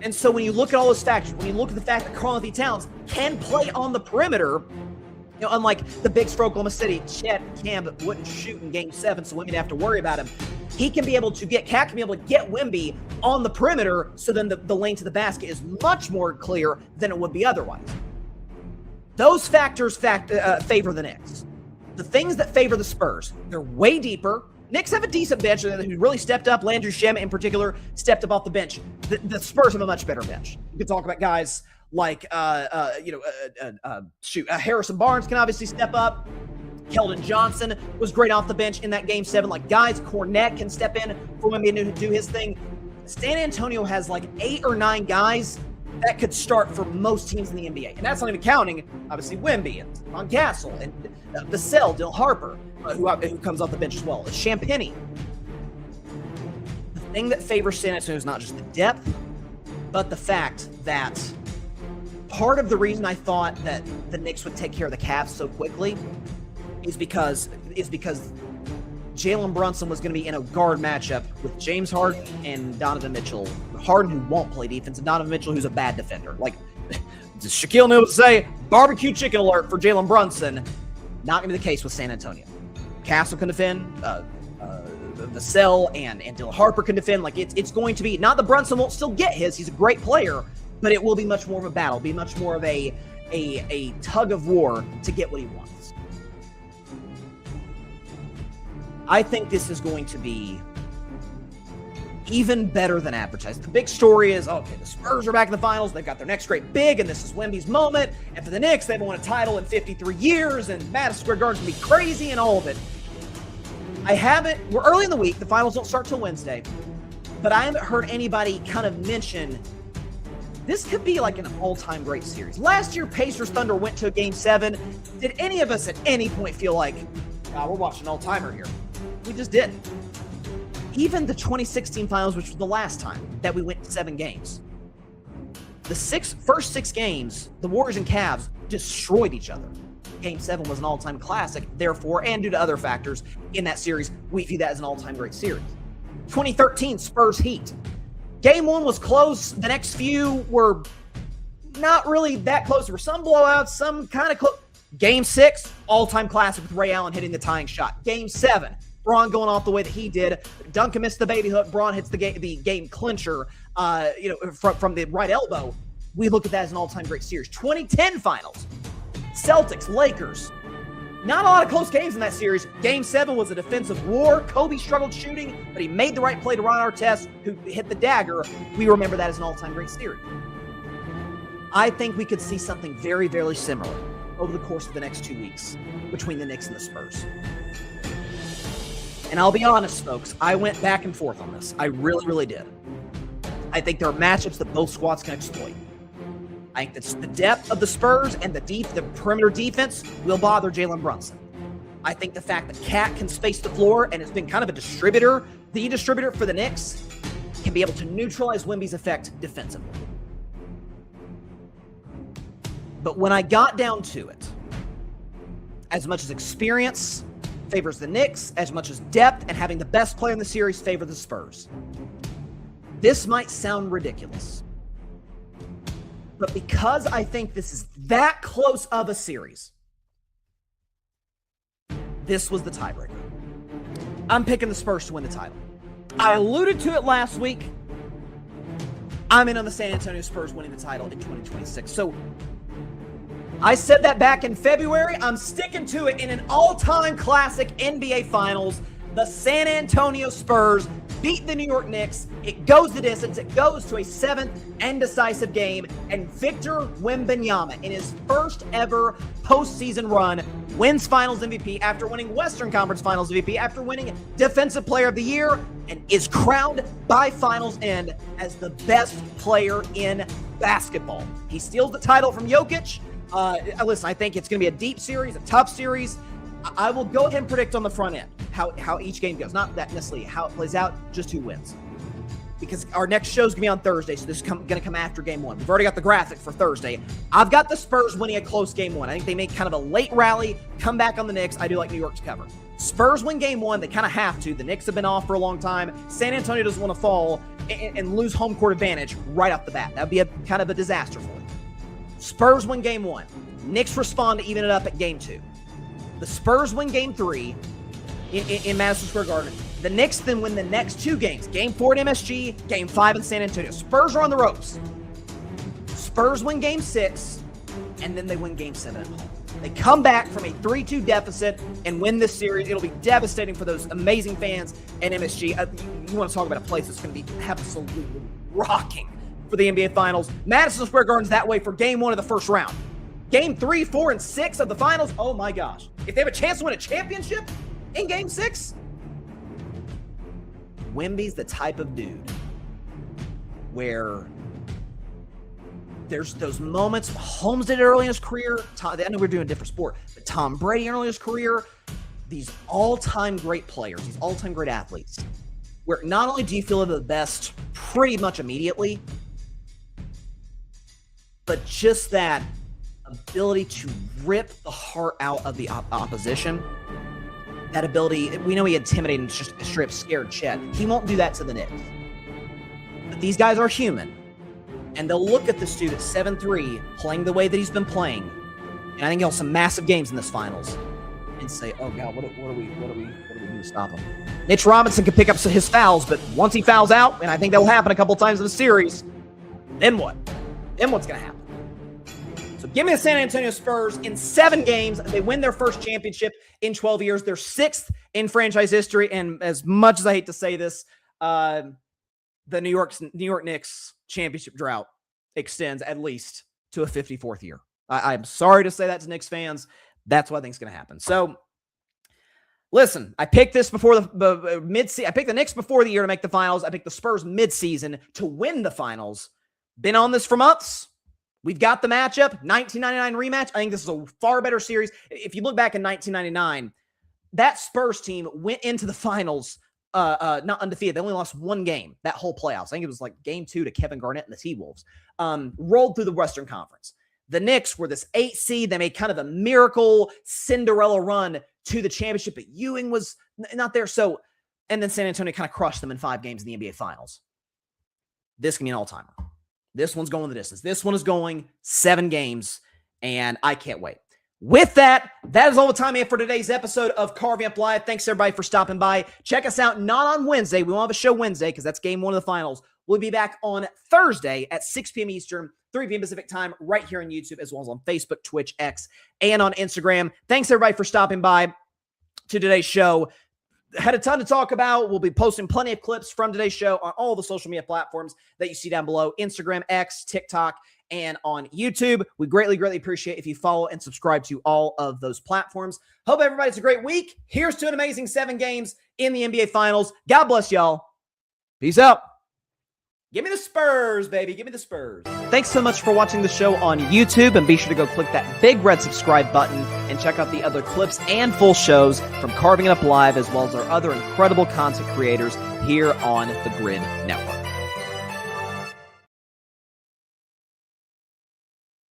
And so when you look at all those factors, when you look at the fact that Karl-Anthony Towns can play on the perimeter, you know, unlike the bigs for Oklahoma City, Chet and Cam that wouldn't shoot in Game 7, so Wemby didn't have to worry about him. He can be able to get, Cat can be able to get Wemby on the perimeter, so then the lane to the basket is much more clear than it would be otherwise. Those factors favor the Knicks. The things that favor the Spurs, they're way deeper. Knicks have a decent bench who really stepped up. Landry Shamet in particular stepped up off the bench. The Spurs have a much better bench. You can talk about guys like Harrison Barnes can obviously step up. Keldon Johnson was great off the bench in that Game 7. Like guys, Cornette can step in for Wemby to do his thing. San Antonio has like 8 or 9 guys that could start for most teams in the NBA. And that's not even counting, obviously, Wemby and Ron Gasol and Vassell, Dylan Harper, who comes off the bench as well. Champagnie. The thing that favors San Antonio is not just the depth, but the fact that part of the reason I thought that the Knicks would take care of the Cavs so quickly is because Jalen Brunson was going to be in a guard matchup with James Harden and Donovan Mitchell. Harden, who won't play defense, and Donovan Mitchell, who's a bad defender. Like Shaquille O'Neal would say, barbecue chicken alert for Jalen Brunson. Not going to be the case with San Antonio. Castle can defend. Vassell and Dylan Harper can defend. Like it's going to be, not that Brunson won't still get his. He's a great player, but it will be much more of a battle. Be much more of a tug of war to get what he wants. I think this is going to be even better than advertised. The big story is, okay, the Spurs are back in the finals. They've got their next great big, and this is Wemby's moment. And for the Knicks, they haven't won a title in 53 years, and Madison Square Garden's going to be crazy and all of it. We're early in the week. The finals don't start till Wednesday. But I haven't heard anybody kind of mention this could be like an all-time great series. Last year, Pacers Thunder went to a Game 7. Did any of us at any point feel like, we're watching an all-timer here? We just didn't. Even the 2016 finals, which was the last time that we went to 7 games. The first 6 games, the Warriors and Cavs destroyed each other. Game 7 was an all-time classic, therefore, and due to other factors in that series, we view that as an all-time great series. 2013 Spurs Heat. Game 1 was close. The next few were not really that close. There were some blowouts, some kind of close. Game 6, all-time classic with Ray Allen hitting the tying shot. Game 7, Braun going off the way that he did. Duncan missed the baby hook. Braun hits the game clincher, from the right elbow. We look at that as an all-time great series. 2010 finals. Celtics, Lakers. Not a lot of close games in that series. Game 7 was a defensive war. Kobe struggled shooting, but he made the right play to Ron Artest, who hit the dagger. We remember that as an all-time great series. I think we could see something very, very similar over the course of the next 2 weeks between the Knicks and the Spurs. And I'll be honest, folks, I went back and forth on this. I really, really did. I think there are matchups that both squads can exploit. I think that's the depth of the Spurs and the perimeter defense will bother Jalen Brunson. I think the fact that Cat can space the floor and has been kind of the distributor for the Knicks can be able to neutralize Wemby's effect defensively. But when I got down to it, as much as experience favors the Knicks, as much as depth and having the best player in the series favor the Spurs, this might sound ridiculous. But because I think this is that close of a series, this was the tiebreaker. I'm picking the Spurs to win the title. I alluded to it last week. I'm in on the San Antonio Spurs winning the title in 2026. So I said that back in February. I'm sticking to it in an all-time classic NBA Finals. The San Antonio Spurs beat the New York Knicks. It goes the distance. It goes to a 7th and decisive game. And Victor Wembanyama, in his first ever postseason run, wins Finals MVP after winning Western Conference Finals MVP, after winning Defensive Player of the Year, and is crowned by Finals end as the best player in basketball. He steals the title from Jokic. Listen, I think it's going to be a deep series, a tough series. I will go ahead and predict on the front end how each game goes. Not that necessarily how it plays out, just who wins. Because our next show is going to be on Thursday, so this is going to come after Game 1. We've already got the graphic for Thursday. I've got the Spurs winning a close Game 1. I think they make kind of a late rally, come back on the Knicks. I do like New York to cover. Spurs win Game 1. They kind of have to. The Knicks have been off for a long time. San Antonio doesn't want to fall and lose home court advantage right off the bat. That would be kind of a disaster for them. Spurs win Game 1. Knicks respond to even it up at Game 2. The Spurs win Game 3 in Madison Square Garden. The Knicks then win the next 2 games. Game 4 at MSG, Game 5 in San Antonio. Spurs are on the ropes. Spurs win Game 6, and then they win Game 7 at home. They come back from a 3-2 deficit and win this series. It'll be devastating for those amazing fans at MSG. You want to talk about a place that's going to be absolutely rocking for the NBA Finals. Madison Square Garden's that way for Game 1 of the first round. Game 3, 4, and 6 of the Finals, oh my gosh. If they have a chance to win a championship in Game 6, Wemby's the type of dude where there's those moments. Holmes did it early in his career. I know we're doing a different sport, but Tom Brady early in his career, these all-time great players, these all-time great athletes, where not only do you feel they're the best pretty much immediately, but just that ability to rip the heart out of the opposition. That ability, we know he intimidated and just straight up scared Chet. He won't do that to the Knicks. But these guys are human. And they'll look at this dude at 7'3", playing the way that he's been playing. And I think he'll have some massive games in this Finals. And say, oh God, what do we do to stop him? Mitch Robinson can pick up his fouls, but once he fouls out, and I think that will happen a couple times in the series, then what? Then what's going to happen? So give me the San Antonio Spurs in 7 games. They win their first championship in 12 years. They're 6th in franchise history. And as much as I hate to say this, the New York Knicks championship drought extends at least to a 54th year. I'm sorry to say that to Knicks fans. That's what I think is going to happen. So listen, I picked this before the mid-season. I picked the Knicks before the year to make the Finals. I picked the Spurs mid-season to win the Finals. Been on this for months. We've got the matchup, 1999 rematch. I think this is a far better series. If you look back in 1999, that Spurs team went into the Finals not undefeated. They only lost 1 game that whole playoffs. I think it was like Game 2 to Kevin Garnett and the T-Wolves. Rolled through the Western Conference. The Knicks were this 8 seed. They made kind of a miracle Cinderella run to the championship, but Ewing was not there. So, and then San Antonio kind of crushed them in 5 games in the NBA Finals. This can be an all-timer. This one's going the distance. This one is going 7 games, and I can't wait. With that, that is all the time we have for today's episode of Carving Up Live. Thanks, everybody, for stopping by. Check us out not on Wednesday. We won't have a show Wednesday because that's game one of the finals. We'll be back on Thursday at 6 p.m. Eastern, 3 p.m. Pacific time, right here on YouTube, as well as on Facebook, Twitch, X, and on Instagram. Thanks, everybody, for stopping by to today's show. Had a ton to talk about. We'll be posting plenty of clips from today's show on all the social media platforms that you see down below: Instagram, X, TikTok, and on YouTube. We greatly, greatly appreciate if you follow and subscribe to all of those platforms. Hope everybody's a great week. Here's to an amazing 7 games in the NBA Finals. God bless y'all. Peace out. Give me the Spurs, baby. Give me the Spurs. Thanks so much for watching the show on YouTube, and be sure to go click that big red subscribe button and check out the other clips and full shows from Carving It Up Live, as well as our other incredible content creators here on the Grid Network.